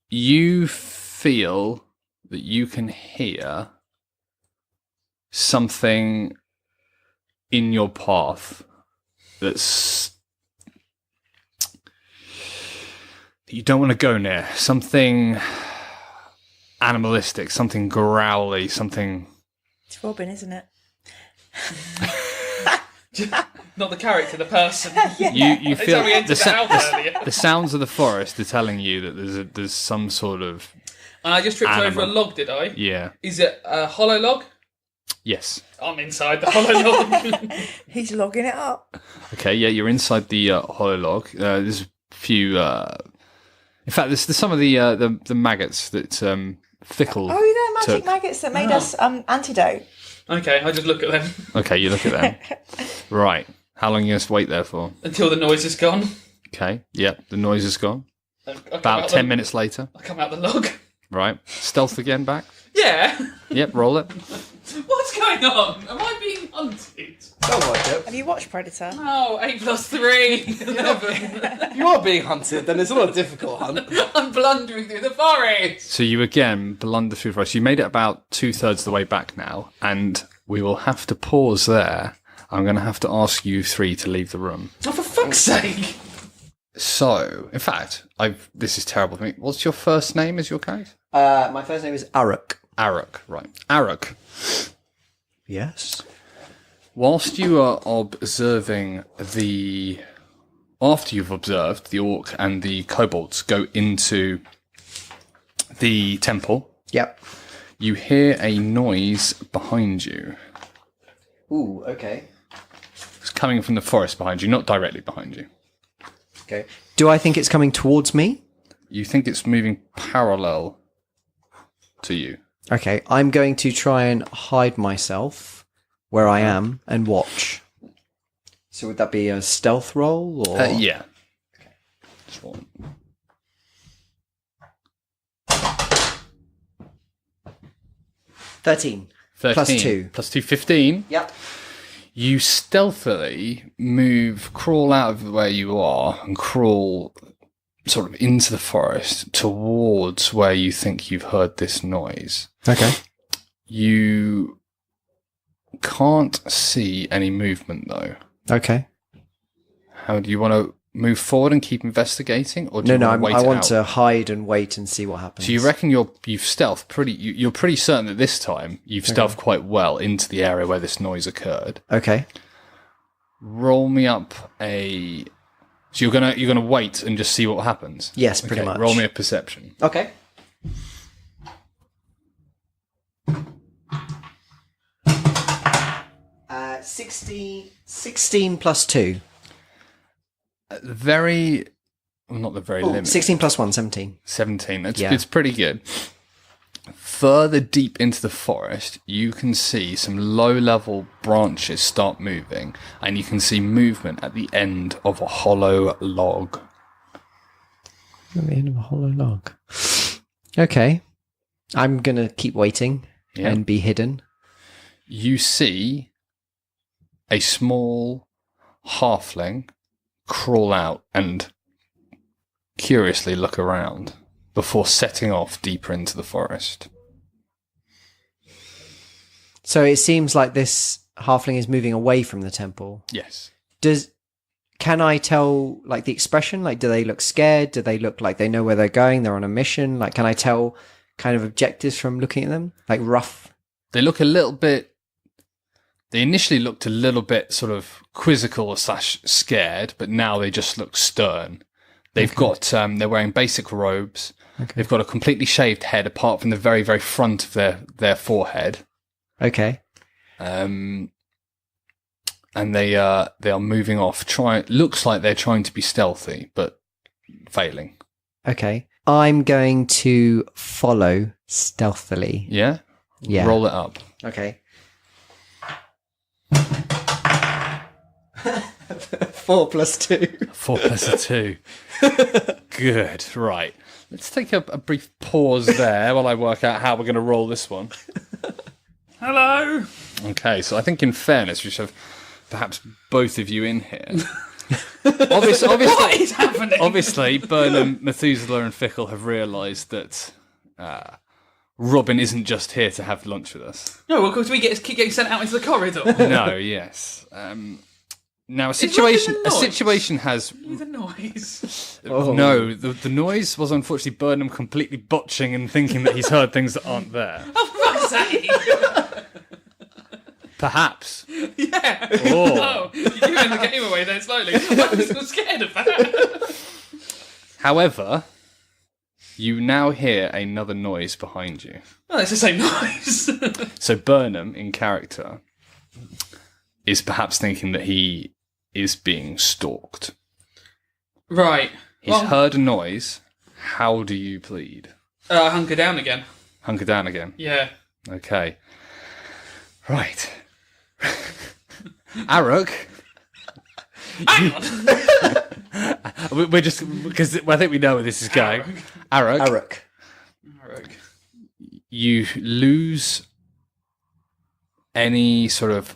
You feel that you can hear something in your path that's you don't want to go near. Something animalistic, something growly, something... It's Robin, isn't it? Not the character, the person. You feel we entered the house earlier. the sounds of the forest are telling you that there's some sort of... And I just tripped Animal. over a log, did I? Yeah. Is it a hollow log? Yes. I'm inside the hollow log. He's logging it up. Okay, yeah, you're inside the hollow log. There's a few... in fact, there's some of the maggots that Fickle... Oh, they're magic took. maggots that made us antidote. Okay, I just look at them Okay, you look at them. Right. How long are you going to wait there for? until the noise is gone. Okay, yep, the noise is gone. I come About out 10 minutes later. I come out the log. Right. Stealth again back. Yeah. Yep, roll it. What's going on? Am I being hunted? Sounds like it. Have you watched Predator? Oh, 8 + 3. 11. If you are being hunted, then it's not a difficult hunt. I'm blundering through the forest. So you again blunder through the forest. You made it about 2/3 of the way back now, and we will have to pause there. I'm going to have to ask you three to leave the room. Oh, for fuck's sake. So, in fact, this is terrible for me. What's your first name as your character? My first name is Arak. Arak, right. Arak. Yes. Whilst you are observing after you've observed the orc and the kobolds go into the temple, Yep. you hear a noise behind you. Ooh, okay. It's coming from the forest behind you, not directly behind you. Okay. Do I think it's coming towards me? You think it's moving parallel to you. Okay, I'm going to try and hide myself where I am and watch. So would that be a stealth roll or? Yeah. Okay. Just one. +13. 13. +2. +2, 15. Yep. You stealthily crawl out of where you are and crawl sort of into the forest towards where you think you've heard this noise. Okay. You can't see any movement though. Okay. How do you want to move forward and keep investigating, or do you want to wait I it want out? to hide and wait and see what happens. So you reckon you've stealthed pretty? You're pretty certain that this time you've stealthed quite well into the area where this noise occurred. Okay. Roll me up a. So you're gonna wait and just see what happens. Yes, pretty much. Roll me a perception. Okay. Uh, 16 +2. Not the very Oh, limit. 16 +1, 17. 17. Yeah. It's pretty good. Further deep into the forest, you can see some low-level branches start moving, and you can see movement at the end of a hollow log. At the end of a hollow log. Okay. I'm going to keep waiting and be hidden. You see a small halfling crawl out and curiously look around before setting off deeper into the forest. So it seems like this halfling is moving away from the temple. Yes. Can I tell, like, the expression? Like, do they look scared? Do they look like they know where they're going? They're on a mission? Like, can I tell kind of objectives from looking at them? Like, rough? They look a little bit... They initially looked a little bit sort of quizzical / scared, but now they just look stern. They've got... they're wearing basic robes. Okay. They've got a completely shaved head apart from the very, very front of their forehead. Okay. And they are moving off. Looks like they're trying to be stealthy, but failing. Okay. I'm going to follow stealthily. Yeah? Yeah. Roll it up. Okay. 4 plus 2. 4 plus a 2. Good. Right. Let's take a brief pause there while I work out how we're going to roll this one. Hello. Okay, so I think in fairness, we should have perhaps both of you in here. Obviously, What is happening? Obviously, Bernum, Methuzala, and Fickle have realised that Robin isn't just here to have lunch with us. No, well, because we keep getting sent out into the corridor. No, yes. Now, a situation has... The noise. No, the noise was unfortunately Burnham completely botching and thinking that he's heard things that aren't there. Oh, for fuck's sake. Perhaps. Yeah. Oh. You're giving the game away there slowly. I'm so scared of that. However, you now hear another noise behind you. Oh, it's the same noise. So Burnham, in character, is perhaps thinking that he is being stalked. Right. He's heard a noise. How do you plead? Hunker down again. Hunker down again. Yeah. Okay. Right. Aruk. Hang on. We're just... Because I think we know where this is going. Aruk. You lose any sort of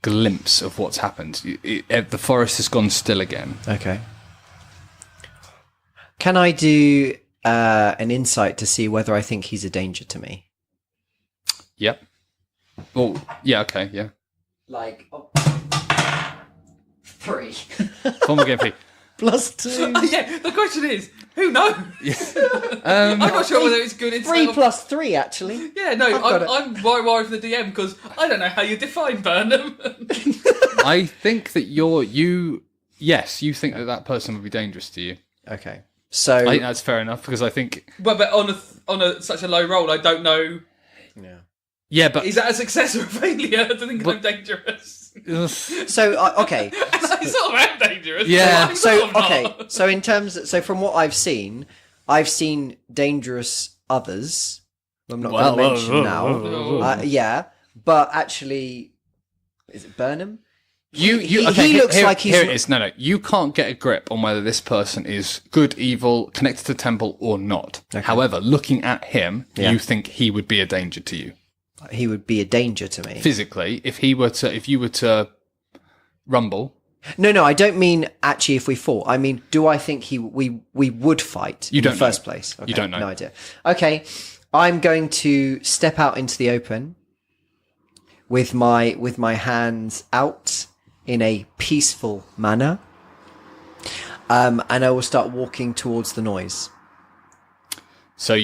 glimpse of what's happened. The forest has gone still again. Okay. Can I do an insight to see whether I think he's a danger to me? Yep. Well, yeah, okay, yeah. Like, 3. Formal game fee. Plus 2. Yeah, the question is, who knows? I'm not sure whether it's good insight. 3 plus 3, actually. Yeah, no, I'm worried for the DM because I don't know how you define Burnham. I think that you think that person would be dangerous to you. Okay. So I think that's fair enough because I think... But on such a low roll, I don't know... Yeah, but... Is that a success or a failure to think I'm dangerous? So, okay. I sort of am dangerous. Yeah. So in terms... So from what I've seen dangerous others. I'm not going to mention now. Yeah, but actually... Is it Burnham? He looks like he's... Here it is. No. You can't get a grip on whether this person is good, evil, connected to the temple or not. Okay. However, looking at him, you think he would be a danger to you. He would be a danger to me. Physically, if you were to rumble. No, I don't mean actually if we fought. I mean, do I think we would fight in the first place? Okay, you don't know. No idea. Okay, I'm going to step out into the open with my hands out in a peaceful manner, and I will start walking towards the noise. So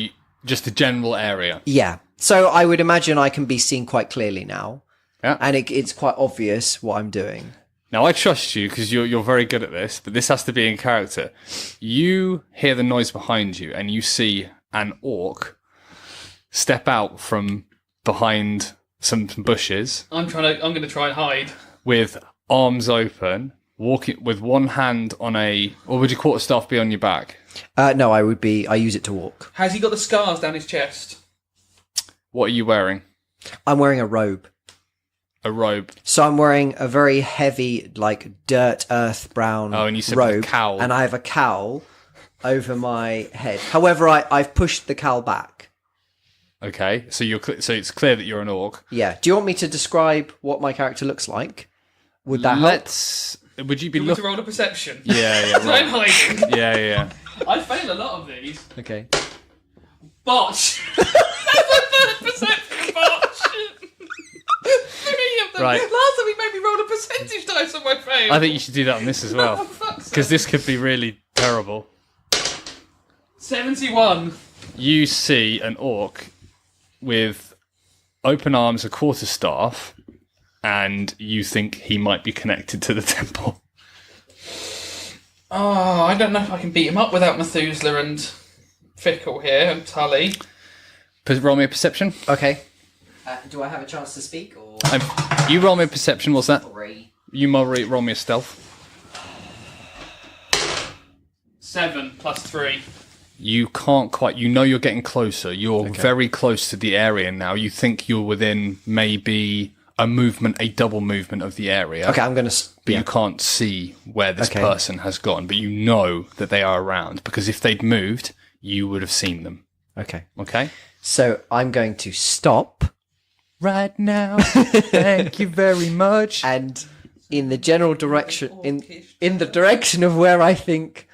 just the general area. Yeah. So I would imagine I can be seen quite clearly now. Yeah. And it's quite obvious what I'm doing. Now, I trust you because you're very good at this, but this has to be in character. You hear the noise behind you and you see an orc step out from behind some bushes. I'm going to try and hide. With arms open, walking with one hand on or would your quarterstaff be on your back? No, I use it to walk. Has he got the scars down his chest? What are you wearing? I'm wearing a robe. A robe. So I'm wearing a very heavy, like dirt, earth brown and you said robe. cowl. And I have a cowl over my head. However, I've pushed the cowl back. Okay, so so it's clear that you're an orc. Yeah. Do you want me to describe what my character looks like? Would that help? Would you be You want looking? to roll a perception? Yeah, So I'm hiding. yeah. I fail a lot of these. Okay. Botch. That's my third perception. Botch. 3 of them. Right. Last time he made me roll a percentage dice on my fail. I think you should do that on this as well, Fuck's because sake. this could be really terrible. 71. You see an orc with open arms, a quarterstaff, and you think he might be connected to the temple. Oh, I don't know if I can beat him up without Methuzala and Fickle here and Tully. Roll me a perception. Okay. Do I have a chance to speak or? You roll me a perception. What's that? 3. You roll me a stealth. 7 plus 3. You can't quite. You know you're getting closer. You're very close to the area now. You think you're within maybe a double movement of the area. Okay, I'm gonna. But you can't see where this person has gone. But you know that they are around, because if they'd moved, you would have seen them. Okay. Okay? So I'm going to stop. Right now. Thank you very much. And in the general direction, in the direction of where I think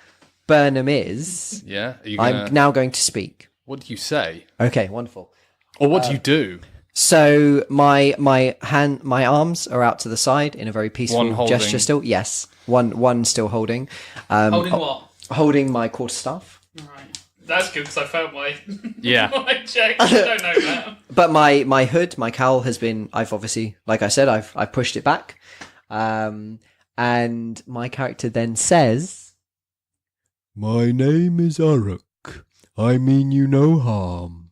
Bernum is, Yeah? Are you I'm now going to speak. What do you say? Okay, wonderful. Or what do you do? So my arms are out to the side in a very peaceful One holding. gesture. Still, yes, one still holding. Holding what? Holding my quarterstaff. Right. That's good because I failed my, Yeah. my check. I don't know that. But my hood, my cowl has been. I've obviously, like I said, I've pushed it back. And my character then says, My name is Uruk. I mean you no harm.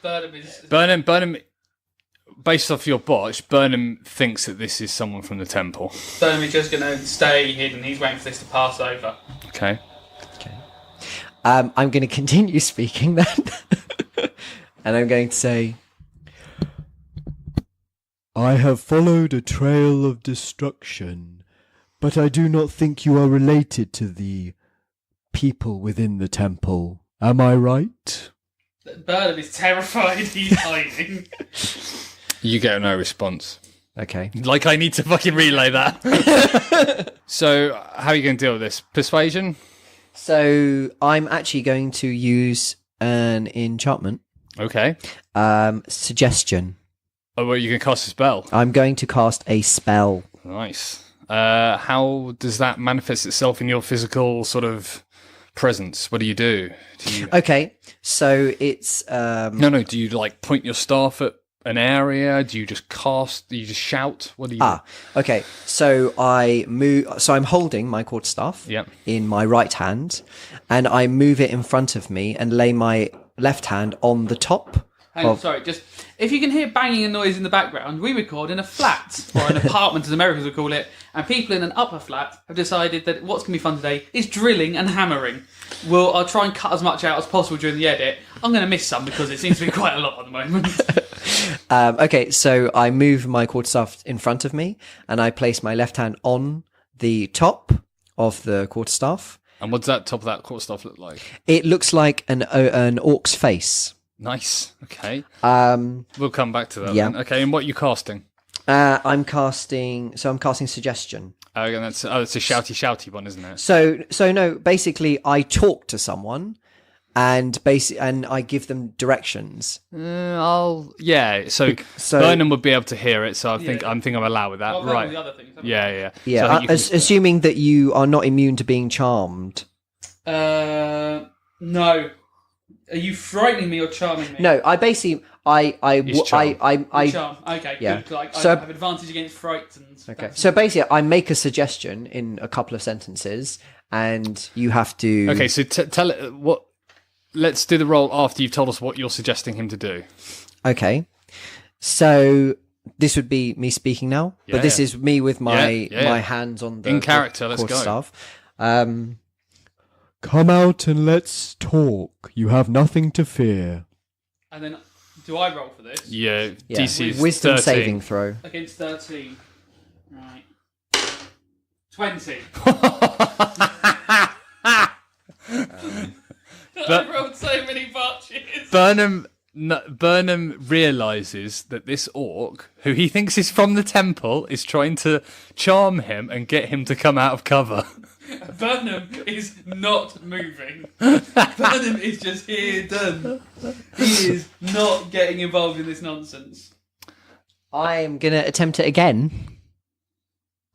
Burnham, based off your botch, Burnham thinks that this is someone from the temple. Burnham is just going to stay hidden. He's waiting for this to pass over. Okay. I'm going to continue speaking then, and I'm going to say, I have followed a trail of destruction, but I do not think you are related to the people within the temple. Am I right? Burnham is terrified. He's hiding. You get no response. okay. Like I need to fucking relay that. So, how are you going to deal with this? Persuasion? So I'm actually going to use an enchantment. Okay. Suggestion. Oh, well, you can cast a spell. I'm going to cast a spell. Nice. How does that manifest itself in your physical sort of presence? What do you do? Okay, so it's No. Do you like point your staff at an area? Do you just cast? Do you just shout? What do you? Okay. So I move. So I'm holding my quarterstaff Yep. in my right hand, and I move it in front of me and lay my left hand on the top. Hang on, sorry, just if you can hear banging and noise in the background, we record in a flat, or an apartment as Americans would call it, and people in an upper flat have decided that what's going to be fun today is drilling and hammering. I'll try and cut as much out as possible during the edit. I'm going to miss some because it seems to be quite a lot at the moment. Okay, so I move my quarterstaff in front of me, and I place my left hand on the top of the quarterstaff. And what does that top of that quarterstaff look like? It looks like an orc's face. Nice. Okay. We'll come back to that. Yeah. Then. Okay. And what are you casting? I'm casting suggestion. And it's a shouty one, isn't it? So no, basically I talk to someone and I give them directions. Yeah. So Burnham would be able to hear it. So I think I'm allowed with that. Well, right. The other things, Yeah. Yeah. So I think you can- Assuming that you are not immune to being charmed. No. Are you frightening me or charming me? No, I basically I Charm. Okay, yeah. good. Like, So- I have advantage against fright and... Okay. So basically I make a suggestion in a couple of sentences and you have to Okay. So tell it what. Let's do the roll after you've told us what you're suggesting him to do. Okay. So this would be me speaking now, but this is me with my my hands on the In character, let's go. quarterstaff. Come out and let's talk. You have nothing to fear. And then, do I roll for this? Yeah. Yeah. DC is Wisdom 13. saving throw. Against 13. Right. 20. Burnham realizes that this orc, who he thinks is from the temple, is trying to charm him and get him to come out of cover. Burnham is not moving. Burnham is just here, done. He is not getting involved in this nonsense. I'm going to attempt it again.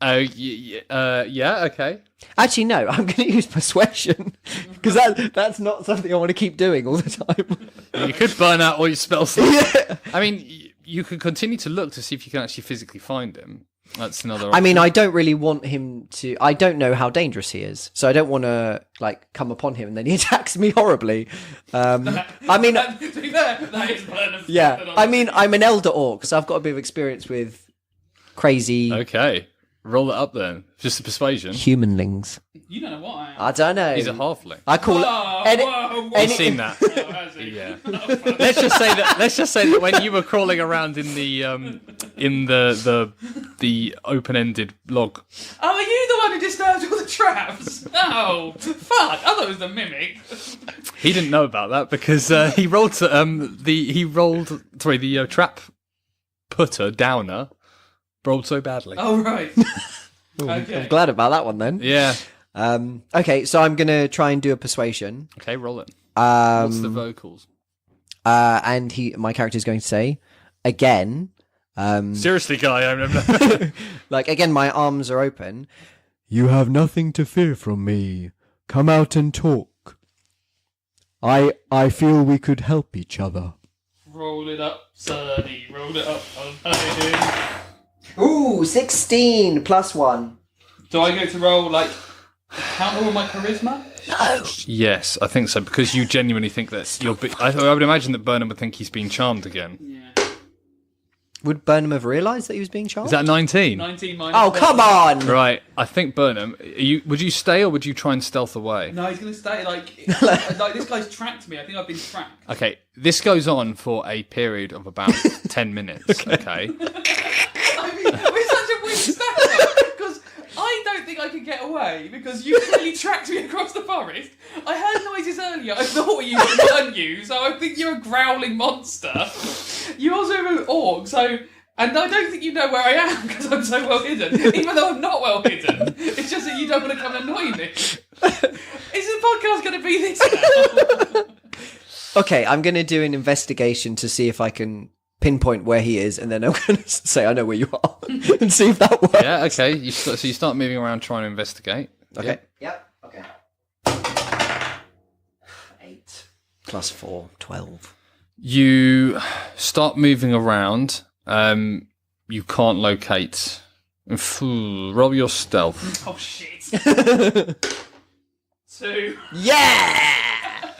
Oh, yeah, okay. Actually, no, I'm going to use persuasion. Because that's not something I want to keep doing all the time. You could burn out all your spells. Yeah. I mean, you could continue to look to see if you can actually physically find him. That's another option. I mean, I don't really want him to... I don't know how dangerous he is, so I don't want to, come upon him and then he attacks me horribly. I mean... To be fair, that is Burnham's. Yeah, I mean, I'm an elder orc, so I've got a bit of experience with crazy... Okay, roll it up then. Just a persuasion. Humanlings. You don't know what I am. I don't know. He's a halfling. I call it... I've seen that. Yeah. Let's just say that when you were crawling around in the open-ended log. Oh, are you the one who disturbed all the traps? Oh, fuck! I thought it was the mimic. He didn't know about that because he rolled the trap putter downer rolled so badly. Oh right. Okay. I'm glad about that one then. Yeah. Okay, so I'm gonna try and do a persuasion. Okay, roll it. What's the vocals? And my character is going to say again. Seriously, guy, I remember. Again, my arms are open. You have nothing to fear from me. Come out and talk. I feel we could help each other. Roll it up, Sonny. Roll it up. Oh, Ooh, 16 plus 1. do I get to roll counter with my charisma? No. Yes, I think so because you genuinely think that you'll be. I would imagine that Burnham would think he's been charmed again. Yeah. Would Burnham have realised that he was being charmed? Is that 19? 19 minus. Oh, 1. come on! Right, I think Burnham. Would you stay or would you try and stealth away? No, he's going to stay. This guy's tracked me. I think I've been tracked. Okay, this goes on for a period of about 10 minutes. Okay. I mean, we're such a weird stack because I don't think I could get away because you really tracked me across the forest. I heard noises earlier. I thought you weren't you, so I think you're a growling monster. You also have an orc, and I don't think you know where I am because I'm so well hidden. Even though I'm not well hidden, it's just that you don't want to come and annoy me. Is the podcast going to be this now? Okay, I'm going to do an investigation to see if I can pinpoint where he is, and then I'm going to say I know where you are and see if that works. Yeah, okay. So you start moving around trying to investigate. Okay. Yep. Okay. 8 plus 4, 12. You start moving around. You can't locate. Roll your stealth. Oh shit. 2. Yeah.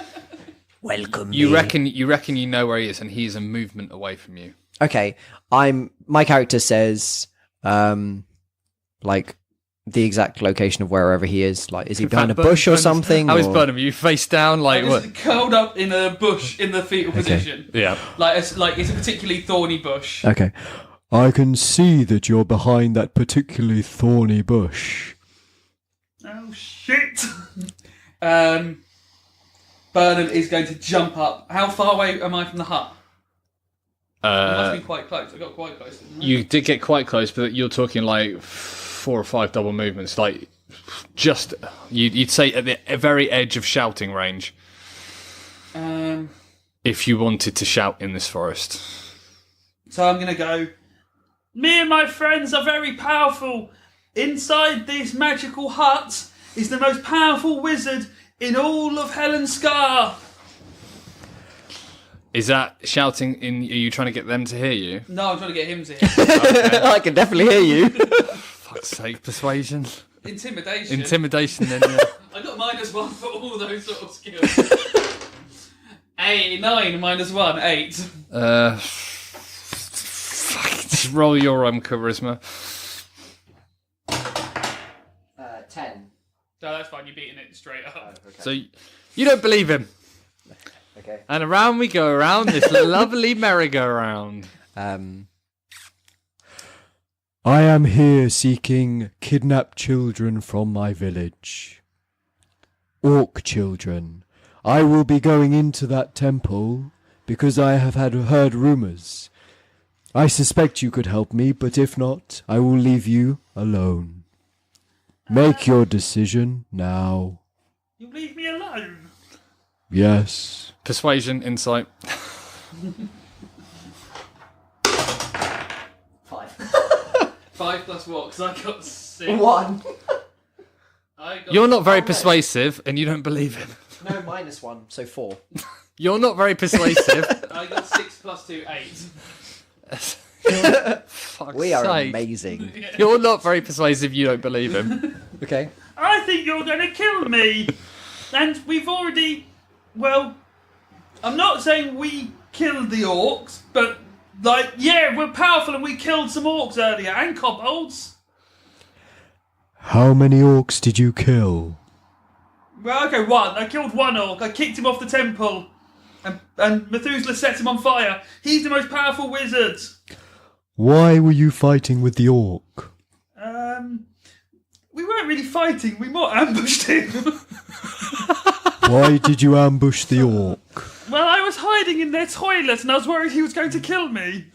Welcome. You reckon you know where he is, and he's a movement away from you. Okay, my character says, the exact location of wherever he is. Is he behind a bush or something? How is Burnham? You face down, I'm what? just curled up in a bush in the fetal position. Yeah. It's a particularly thorny bush. Okay. I can see that you're behind that particularly thorny bush. Oh shit. Burnham is going to jump up. How far away am I from the hut? I must be quite close. I got quite close. You did get quite close, but you're talking 4 or 5 double movements. Just you'd say at the very edge of shouting range. If you wanted to shout in this forest. So I'm going to go. Me and my friends are very powerful. Inside this magical hut is the most powerful wizard in all of Helen Scar. Is that shouting in? Are you trying to get them to hear you? No, I'm trying to get him to hear. Okay. I can definitely hear you. Fuck's sake, persuasion. Intimidation. Then. Yeah. I got -1 for all those sort of skills. 9 minus 1, 8. Just roll your charisma. 10. No, that's fine. You're beating it straight up. Okay. So you don't believe him. Okay. And around we go around this lovely merry-go-round. I am here seeking kidnapped children from my village. Orc children. I will be going into that temple because I have heard rumours. I suspect you could help me, but if not, I will leave you alone. Make your decision now. You leave me alone. Yes. Persuasion, insight. 5. 5 plus what? Because I got 6. 1. You're not very persuasive, and you don't believe him. No, -1, so 4. You're not very persuasive. I got 6 plus 2, 8. Fuck's We are sake. amazing. You're not very persuasive, you don't believe him. Okay. I think you're going to kill me. And we've already... Well, I'm not saying we killed the orcs, but, like, yeah, we're powerful and we killed some orcs earlier, and kobolds. How many orcs did you kill? Well, okay, 1. I killed 1 orc. I kicked him off the temple. And Methuzala set him on fire. He's the most powerful wizard. Why were you fighting with the orc? We weren't really fighting. We more ambushed him. Why did you ambush the orc? Well, I was hiding in their toilet and I was worried he was going to kill me.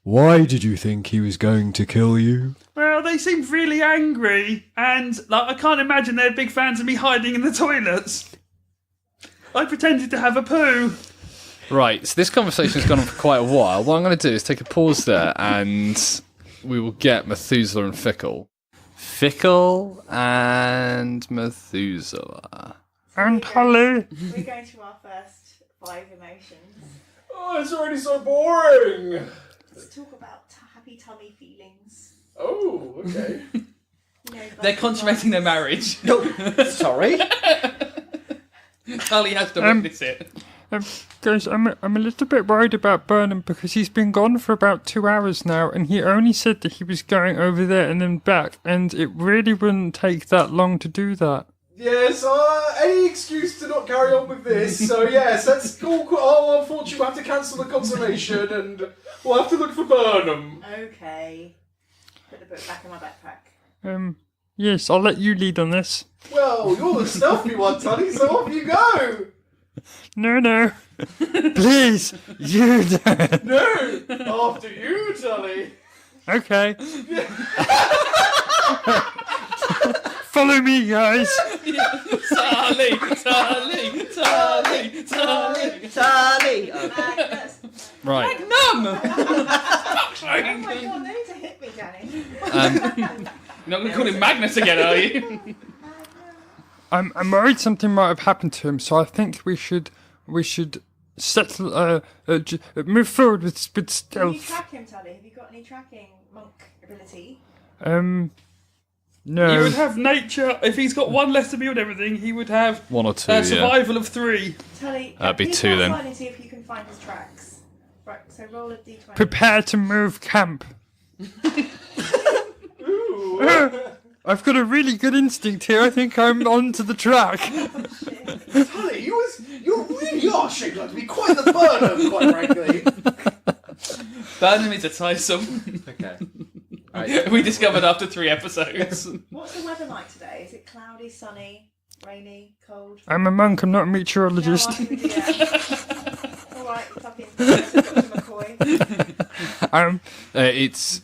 Why did you think he was going to kill you? Well, they seemed really angry, and I can't imagine they're big fans of me hiding in the toilets. I pretended to have a poo. Right, so this conversation's gone on for quite a while. What I'm going to do is take a pause there, and we will get Methuzala and Fickle. Fickle and Methuzala. And Holly. We're going to our first 5 emotions. Oh, it's already so boring. Let's talk about happy tummy feelings. Oh, okay. They're consummating their marriage. Sorry. Charlie has to witness it. Guys, I'm a little bit worried about Burnham because he's been gone for about 2 hours now, and he only said that he was going over there and then back, and it really wouldn't take that long to do that. Yes, any excuse to not carry on with this. So yes, let's call. Oh, unfortunately, we'll have to cancel the consummation, and we'll have to look for Burnham. Okay. Put the book back in my backpack. Yes, I'll let you lead on this. Well, you're the stealthy one, Tully. So off you go. No. Please, you do it. No, after you, Tully. Okay. Follow me, guys. Charlie. Charlie. Magnus. Right. Magnum! Oh my god, no to hit me, Danny. You're not going to call him Magnus again, are you? I'm worried something might have happened to him, so I think we should settle, move forward with Can you stealth. track him, Tully? Have you got any tracking monk ability? No. He would have nature. If he's got 1 less to build everything, he would have 1 or 2, yeah. survival of 3. Tully, That'd be please 2 go then. outside and see if you can find his tracks. Right, so roll a d20. Prepare to move camp. I've got a really good instinct here. I think I'm onto the track. Tully, you really are shaped up to be quite the Burnham, quite frankly. Burnham is a Tyson. Okay. We discovered after 3 episodes. What's the weather like today? Is it cloudy, sunny, rainy, cold? I'm a monk. I'm not a meteorologist. No, all right, fucking Dr. McCoy.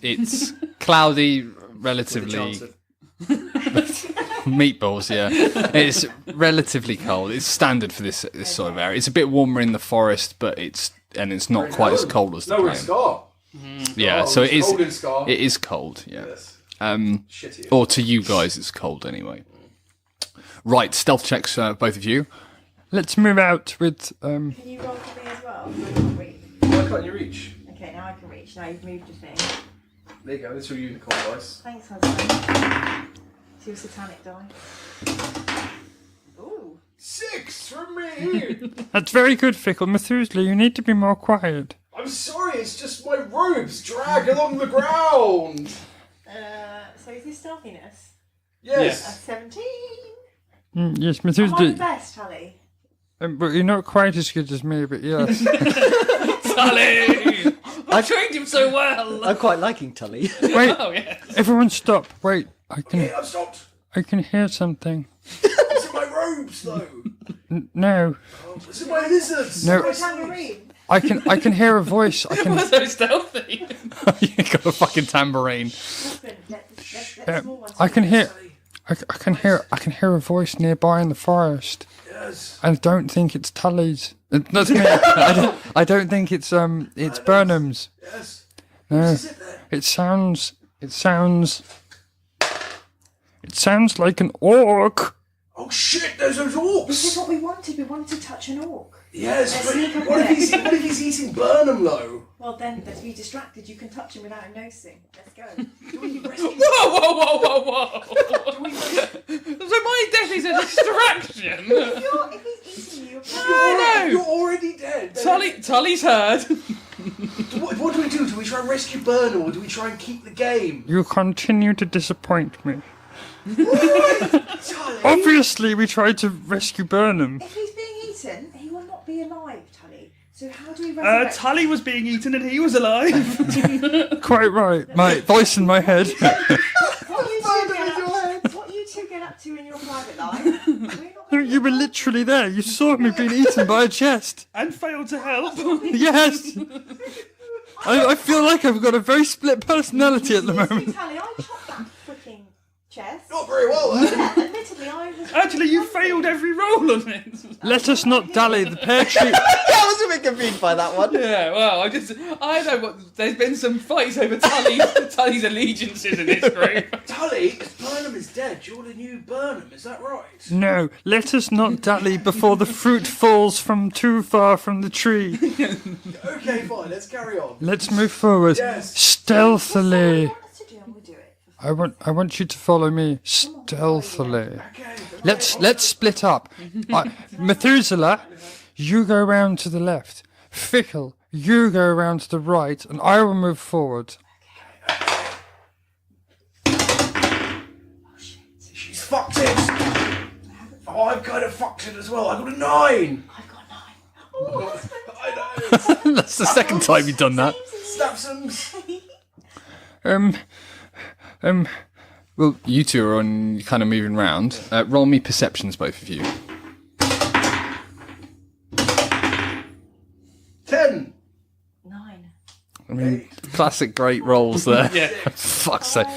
It's cloudy, relatively. Meatballs, yeah. It's relatively cold. It's standard for this sort of area. It's a bit warmer in the forest, but it's not quite as cold as the No, plain. it's Scar. Yeah, Oh, so it's it is. cold in Scar. It is cold. Yeah. Yes. Shitty. Or to you guys, it's cold anyway. Right, stealth checks, both of you. Let's move out with. Can you roll for me as well? I can't reach. Why can't you reach? Okay, now I can reach. Now you've moved your thing. There you go. It's your unicorn dice. Thanks, husband. It's your satanic die. Ooh. 6 from me. That's very good, Fickle. Methuselah, you need to be more quiet. I'm sorry. It's just my robes drag along the ground. So is this stealthiness? Yes. 17. Yes, Am I the Methuselah. best, Tully? But you're not quite as good as me, but yes. Tully! I trained him so well. I'm quite liking Tully. Wait, Oh, yeah. everyone stop. Wait, I Okay, I've stopped. can hear something. It's in my robes, though. No. It's in my lizards. No. Oh, tambourine. I can hear a voice. I can. so stealthy. You got a fucking tambourine. I can hear. I can hear a voice nearby in the forest. Yes. I don't think it's Tully's. That's me. I don't think it's Burnham's. Yes. No, Is it then? it sounds like an orc. Oh shit, those are orcs! This is what we wanted. We wanted to touch an orc. Yes, Let's but sneak up what there. if he's eating Burnham though? Well, then, let's be distracted. You can touch him without him noticing. Let's go. Do we rescue Whoa! So my death is a distraction. If he's eating you, You're already dead. Tully's heard. What do we do? Do we try and rescue Burnham or do we try and keep the game? You continue to disappoint me. Tully? Obviously, we tried to rescue Burnham. if he's being eaten, he will not be alive, Tully. So how do we resurrect Tully was being eaten and he was alive. Quite right. My voice in my head. what you two get up to in your private life? We're not You were literally there. You saw me being eaten by a chest. and failed to help. Yes. I feel like I've got a very split personality at the moment. Tully, I chopped that freaking chest. Not very well then. Yeah, admittedly, I was. Actually, you failed every roll on it. Let us not dally. The pear tree. I was a bit confused by that one. Yeah, well, I know what. There's been some fights over Tully's allegiances in this group. Tully, if Burnham is dead, you're the new Burnham, is that right? No, let us not dally before the fruit falls from too far from the tree. Okay, fine, let's carry on. Let's move forward Yes. stealthily. Want us to do, and we'll do it. I want you to follow me stealthily. Okay. Let's split up. Methuzala, you go round to the left. Fickle, you go round to the right, and I will move forward. She's fucked it. Oh, I've kind of fucked it as well. I got a 9. I've got 9. Oh, that's I know. That's the second time you've done that. Snapsums. Well, you two are on kind of moving round. Roll me perceptions, both of you. 10. 9. I mean, classic great rolls there. Yeah. Fuck's sake.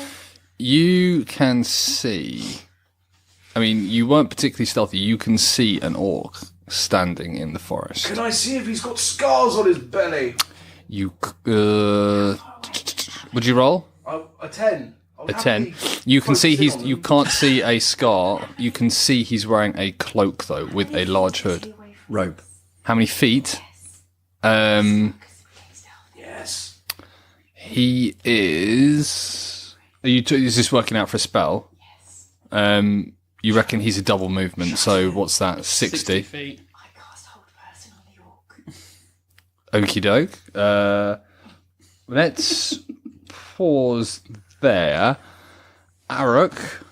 You can see. I mean, you weren't particularly stealthy. You can see an orc standing in the forest. Can I see if he's got scars on his belly? You. Would you roll? A 10. A 10. You can see he's. You can't see a scar. You can see he's wearing a cloak though, with a large hood. Robe. How many feet? Yes. He is. Is this working out for a spell? Yes. You reckon he's a double movement, so what's that? 60? feet. I cast hold person on the orc. Okie doke. Let's pause there. Aruк,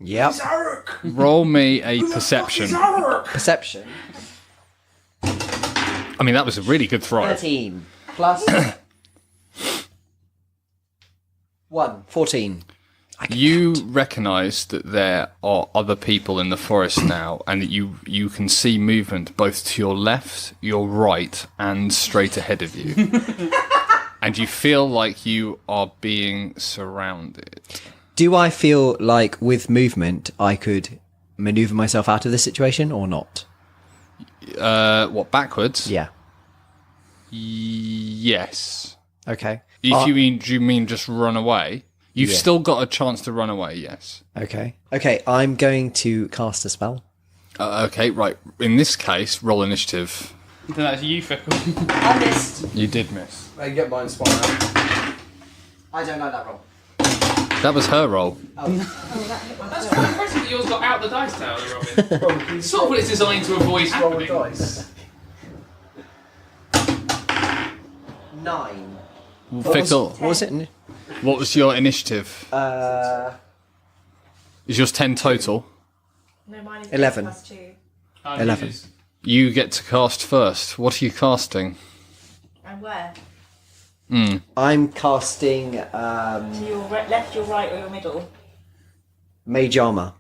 Yep. It's Aruк. roll me a Who the perception. fuck is Aruk? Perception. I mean, that was a really good throw. 13 plus 1. 14. You recognise that there are other people in the forest now, and that you can see movement both to your left, your right, and straight ahead of you. And you feel like you are being surrounded. Do I feel like with movement I could maneuver myself out of this situation or not? What, backwards? Yeah. Yes. Okay. If do you mean just run away? You've Yeah. still got a chance to run away, yes. Okay. Okay, I'm going to cast a spell. Okay, right. In this case, roll initiative. Then that's you, Fickle. I missed. You did miss. I can get mine spot out. I don't like that roll. That was her roll. That's quite impressive that yours got out the dice tower, Robin. It's sort of what it's designed to avoid Roll the happening. dice. 9. Fickle, What was it? what was your initiative? Is yours 10 total? No, mine is 11. plus 2. 11. You get to cast first. What are you casting? And where? I'm casting To your left, your right, or your middle? Mage Armor.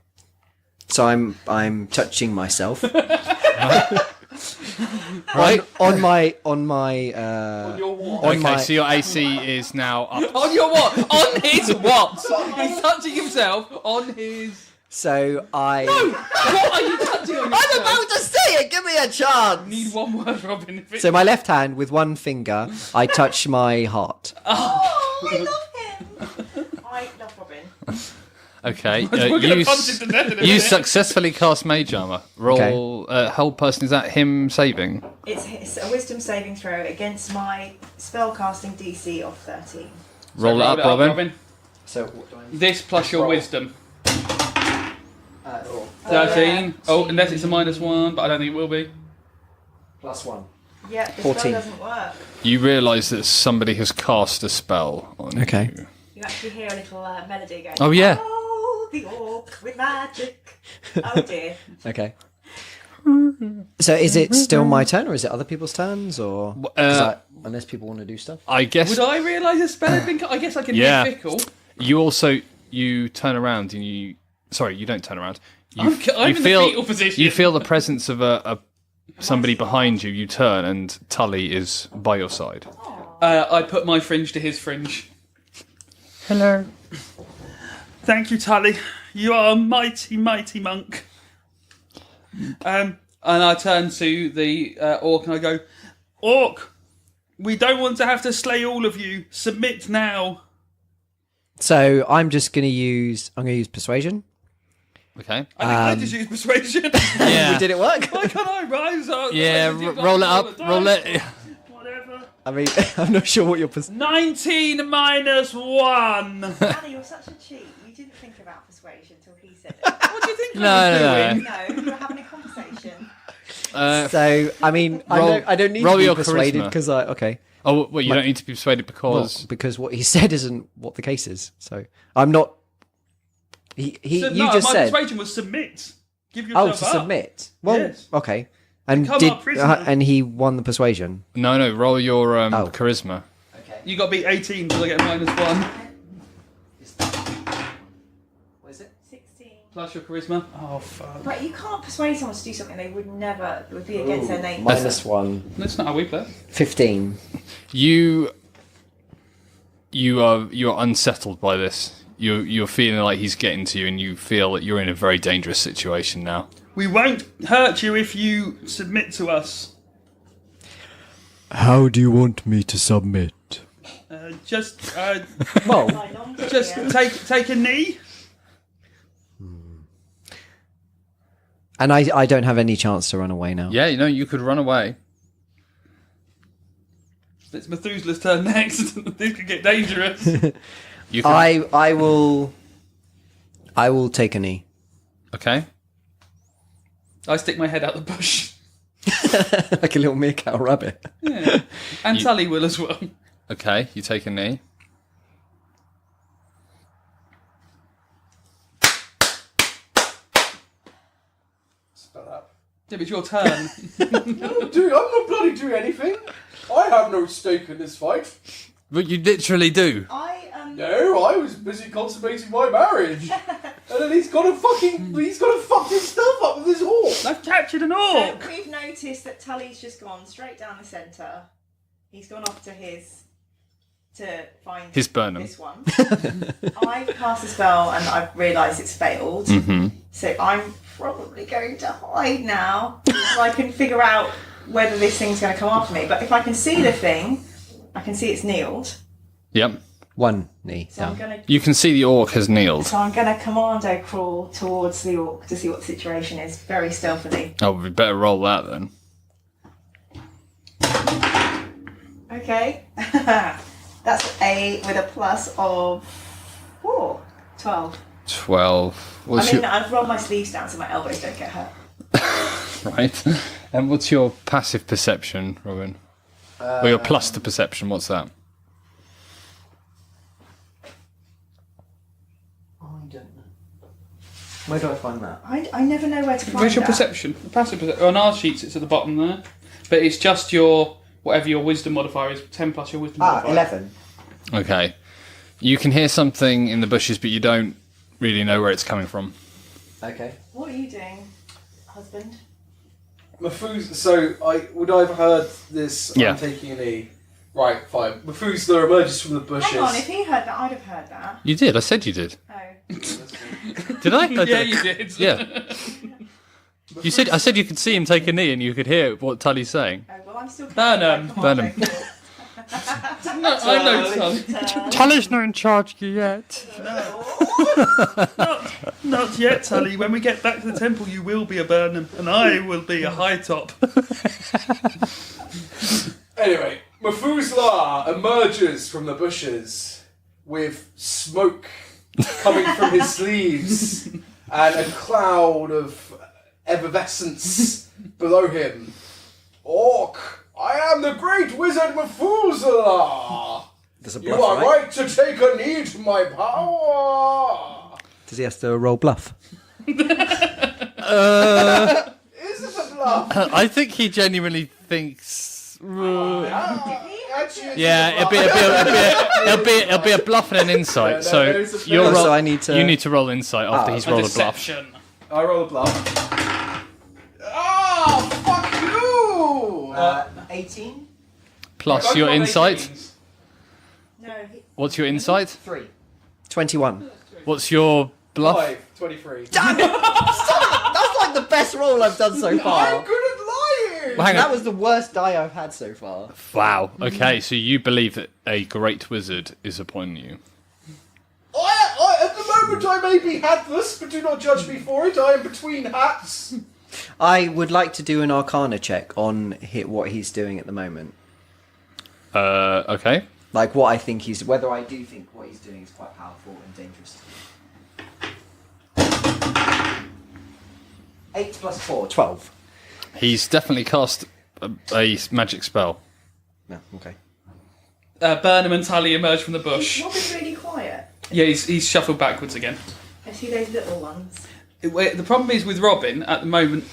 So I'm touching myself. Right on my Your what? on Okay, my so your AC is now up. On your what? On his what? He's touching himself on his... so I. What are you touching on yourself? I'm about to say it. Give me a chance. Need one word, Robin. If it... So my left hand with one finger, I touch my heart. Oh, I love him. I love Robin. Okay, We're gonna punch him to death in a you minute. successfully cast Mage Armor. Roll. Whole person, is that him saving? It's a wisdom saving throw against my spellcasting DC of 13. Roll it Roll up, Robin. So what do I need? This plus your wisdom. 13. yeah. Oh, unless it's a -1, but I don't think it will be. +1. Yeah, the 14. spell doesn't work. You realise that somebody has cast a spell on Okay. you. You actually hear a little melody going. Oh, yeah. Oh, the orc with magic. Oh dear. Okay. So is it still my turn, or is it other people's turns, or 'cause unless people want to do stuff? I guess Would I realise a spell had been... I guess I can Yeah. hear Fickle. you turn around and you. Sorry, you don't turn around. You, I'm you in the feel fetal position. you feel the presence of a somebody behind you. You turn and Tully is by your side. I put my fringe to his fringe. Hello. Thank you, Tully. You are a mighty, mighty monk. And I turn to the orc and I go, Orc, we don't want to have to slay all of you. Submit now. So I'm just going to use. I'm going to use persuasion. Okay. I just use persuasion. Yeah. Did it work? Why can't I rise up? Yeah. Roll it up. Roll it. Whatever. I mean, I'm not sure what your 19 minus 1. Anna, you're such a cheat. You didn't think about persuasion until he said it. What do you think No, I was no, doing? No, you were having a conversation. So I mean, I don't need roll to be your persuaded charisma. because okay. Oh, well, you don't need to be persuaded because Well, because what he said isn't what the case is. So I'm not. You just my said persuasion was submit. Give to yourself up. submit. Well, Yes. okay. And Become did our prisoner. and he won the persuasion. no. Roll your charisma. You got to be 18 because I get -1. What is it? 16. Plus your charisma. Oh, fuck. Right, you can't persuade someone to do something they would never, it would be against their nature. -1. That's not how we play. 15. You are unsettled by this. You're feeling like he's getting to you, and you feel that you're in a very dangerous situation now. We won't hurt you if you submit to us. How do you want me to submit? Just Well, just take a knee. and I don't have any chance to run away now. Yeah, you could run away. It's Methuzala's turn next. This could get dangerous. You can, I will take a knee. okay. I stick my head out the bush. Like a little meerkat or rabbit. Yeah. And Tully will as well. Okay, you take a knee. Yeah, but it's your turn. I'm not bloody doing anything. I have no stake in this fight. But you literally do. No, I was busy consummating my marriage. And then he's got to fuck his stuff up with his horse. I've captured an So orc. we've noticed that Tully's just gone straight down the centre. He's gone off to find His Bernum. this one. I've cast a spell and I've realised it's failed. Mm-hmm. So I'm probably going to hide now so I can figure out whether this thing's going to come after me. But if I can see the thing, I can see it's kneeled. Yep. One knee. So I'm down. going to You can see the orc has kneeled. commando crawl towards the orc to see what the situation is, very stealthily. Oh, we better roll that then. Okay. That's with a plus of 4. 12. 12. I've rolled my sleeves down so my elbows don't get hurt. Right. And what's your passive perception, Robin? Or your plus to perception, what's that? I don't know. Where do I find that? I never know where to find Where's your that. perception? Passive perception. On our sheets, it's at the bottom there. But it's just your, whatever your wisdom modifier is, 10 plus your wisdom modifier. 11. Okay. You can hear something in the bushes, but you don't really know where it's coming from. Okay. What are you doing, husband? So would I have heard this? Yeah. I'm taking a knee. Right, fine. Methuzala emerges from the bushes. Hang on, if he heard that, I'd have heard that. You did. I said you did. Oh. Did I? Yeah, you did. Yeah. You said. I said you could see him take a knee and you could hear what Tully's saying. Oh, well, I'm still Bernum. Bernum. No, I know, Tully. Tully's not in charge yet. Not yet, Tully. When we get back to the temple, you will be a Burnham, and I will be a High Top. Anyway, Methuzala emerges from the bushes with smoke coming from his sleeves and a cloud of effervescence below him. Orc, I am the great wizard Methuzala. There's a You bluff, are right? right to take a knee to my power. Does he have to roll bluff? Is it a bluff? I think he genuinely thinks. Yeah, It'll be a bluff and an insight. no, So there's a- you'll Oh, roll. so I need to- You need to roll insight after he's rolled a bluff. Deception. I roll a bluff. Oh, fuck you! 18? Plus Both your roll insight. 18s. No, What's your insight? 3. 21. What's your bluff? 23. Damn it! That's like the best roll I've done so I'm far. good at lying! Well, hang That on. was the worst die I've had so far. Wow. Okay, so you believe that a great wizard is upon you. At the moment I may be hatless, but do not judge me for it. I am between hats. I would like to do an Arcana check on what he's doing at the moment. Okay. Like what I think whether I do think what he's doing is quite powerful and dangerous. 8 plus 4, 12. He's definitely cast a magic spell. No, okay. Burnham and Tully emerge from the bush. Robin's really quiet. Yeah, he's shuffled backwards again. I see those little ones. The problem is with Robin at the moment.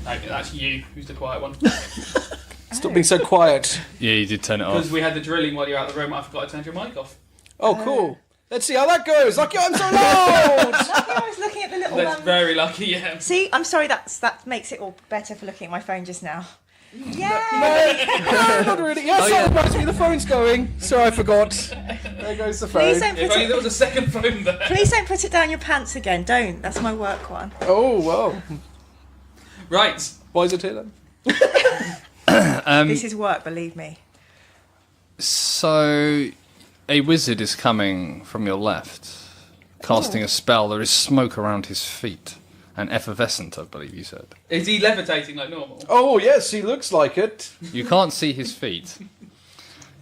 No, that's you who's the quiet one. Stop being so quiet. Yeah, you did turn it Because off. we had the drilling while you were out of the room. I forgot to turn your mic off. Oh, cool. Let's see how that goes. Lucky I'm so loud! I was looking at the little That's ones. very lucky, yeah. See, I'm sorry, that makes it all better for looking at my phone just now. Yeah. No, not really. Yes, that reminds me the phone's going. Sorry, I forgot. There goes the phone. Please don't If put only there it. was a second phone there. Please don't put it down your pants again. Don't. That's my work one. Oh, well. Right. Why is it here then? This is work, believe me. So, a wizard is coming from your left, casting a spell. There is smoke around his feet. And effervescent, I believe you said. Is he levitating like normal? Oh, yes, he looks like it. You can't see his feet.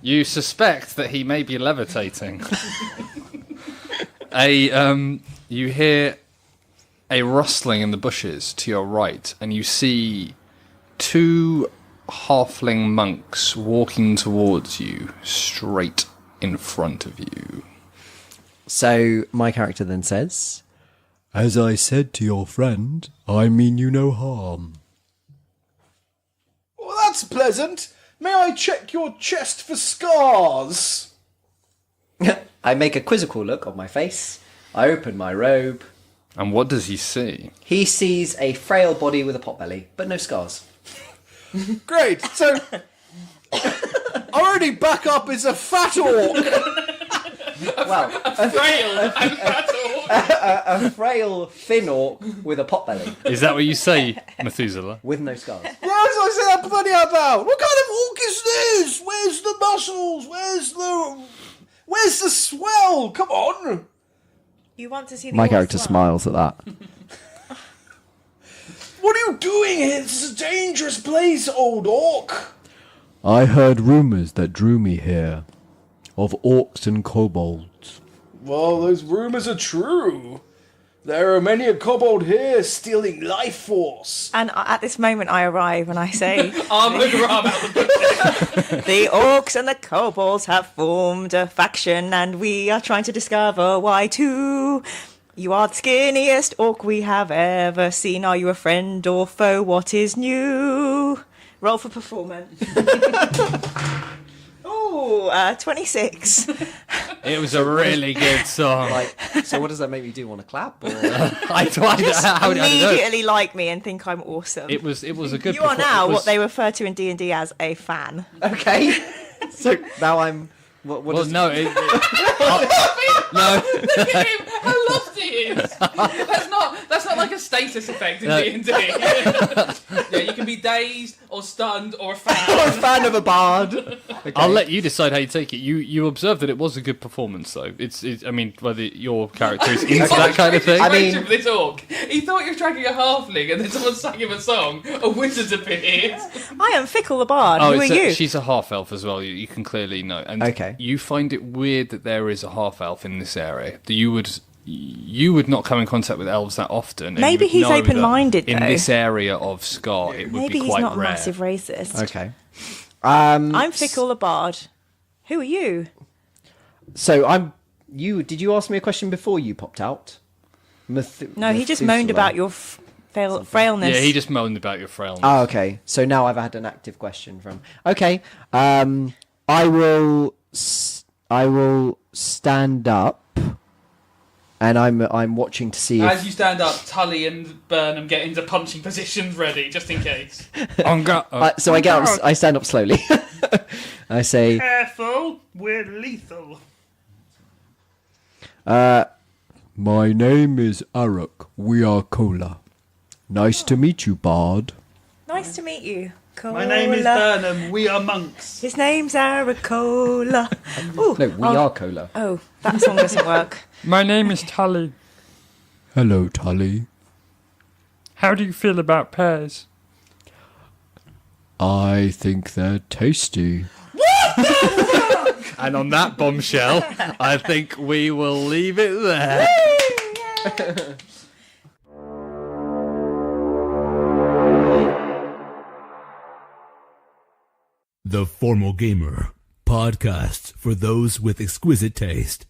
You suspect that he may be levitating. You hear a rustling in the bushes to your right, and you see 2 halfling monks walking towards you, straight in front of you. So my character then says, As I said to your friend, I mean you no harm. Well, that's pleasant. May I check your chest for scars? I make a quizzical look on my face. I open my robe. And what does he see? He sees a frail body with a potbelly, but no scars. Great. So, our only backup is a fat orc. Well, Frail and fat orc. a frail, thin orc with a potbelly, Is that what you say, Methuselah? with no scars. Yes, I say that bloody out loud. What kind of orc is this? Where's the muscles? Where's the swell? Come on. You want to see the My orc character swell? smiles at that. What are you doing here? This is a dangerous place, old orc. I heard rumours that drew me here, of orcs and kobolds. Well, those rumours are true. There are many a kobold here stealing life force. And at this moment, I arrive and I say, Arm over arm out the bush. the orcs and the kobolds have formed a faction, and we are trying to discover why too. You are the skinniest orc we have ever seen. Are you a friend or foe? What is new? Roll for performance. Oh, Ooh, 26. It was a really good song. So what does that make me do? Want to clap? Or? Immediately like me and think I'm awesome. It was a good. You are now what they refer to in D&D as a fan. Okay. So now I'm. What Well, does no, No. Look at him! How lost he is! That's not like a status effect in D&D. Yeah, you can be dazed or stunned or a fan. or a fan of a bard? Okay. I'll let you decide how you take it. You observed that it was a good performance, though. I mean, whether your character is into that kind of thing. I mean- For this orc. He thought he was tracking a halfling, and then someone sang him a song. A wizard appeared. I am Fickle the Bard. Who are you? She's a half elf as well. You can clearly know. And Okay. you find it weird that there is a half elf in this area. That you would not come in contact with elves that often. and Maybe you would he's know that open-minded, in though. this area of Scar. It would Maybe be he's quite not a rare. massive racist. Okay. I'm Fickle the Bard. Who are you? So I'm. Did you ask me a question before you popped out? No, he just moaned about your frailness. Yeah, he just moaned about your frailness. Oh, okay. So now I've had an active question from. Okay. I will stand up, and I'm watching to see As if. you stand up, Tully and Burnham get into punching positions ready, just in case. So I get up. I stand up slowly. I say, Careful, we're lethal. My name is Arak. We are Cola. Nice to meet you, Bard. Nice to meet you. Cola. My name is Burnham. We are monks. His name's Aracola. Ooh, no, we are Cola. Oh, that song doesn't work. My name is Tully. Hello, Tully. How do you feel about pears? I think they're tasty. And on that bombshell, I think we will leave it there. The Formal Gamer, podcasts for those with exquisite taste.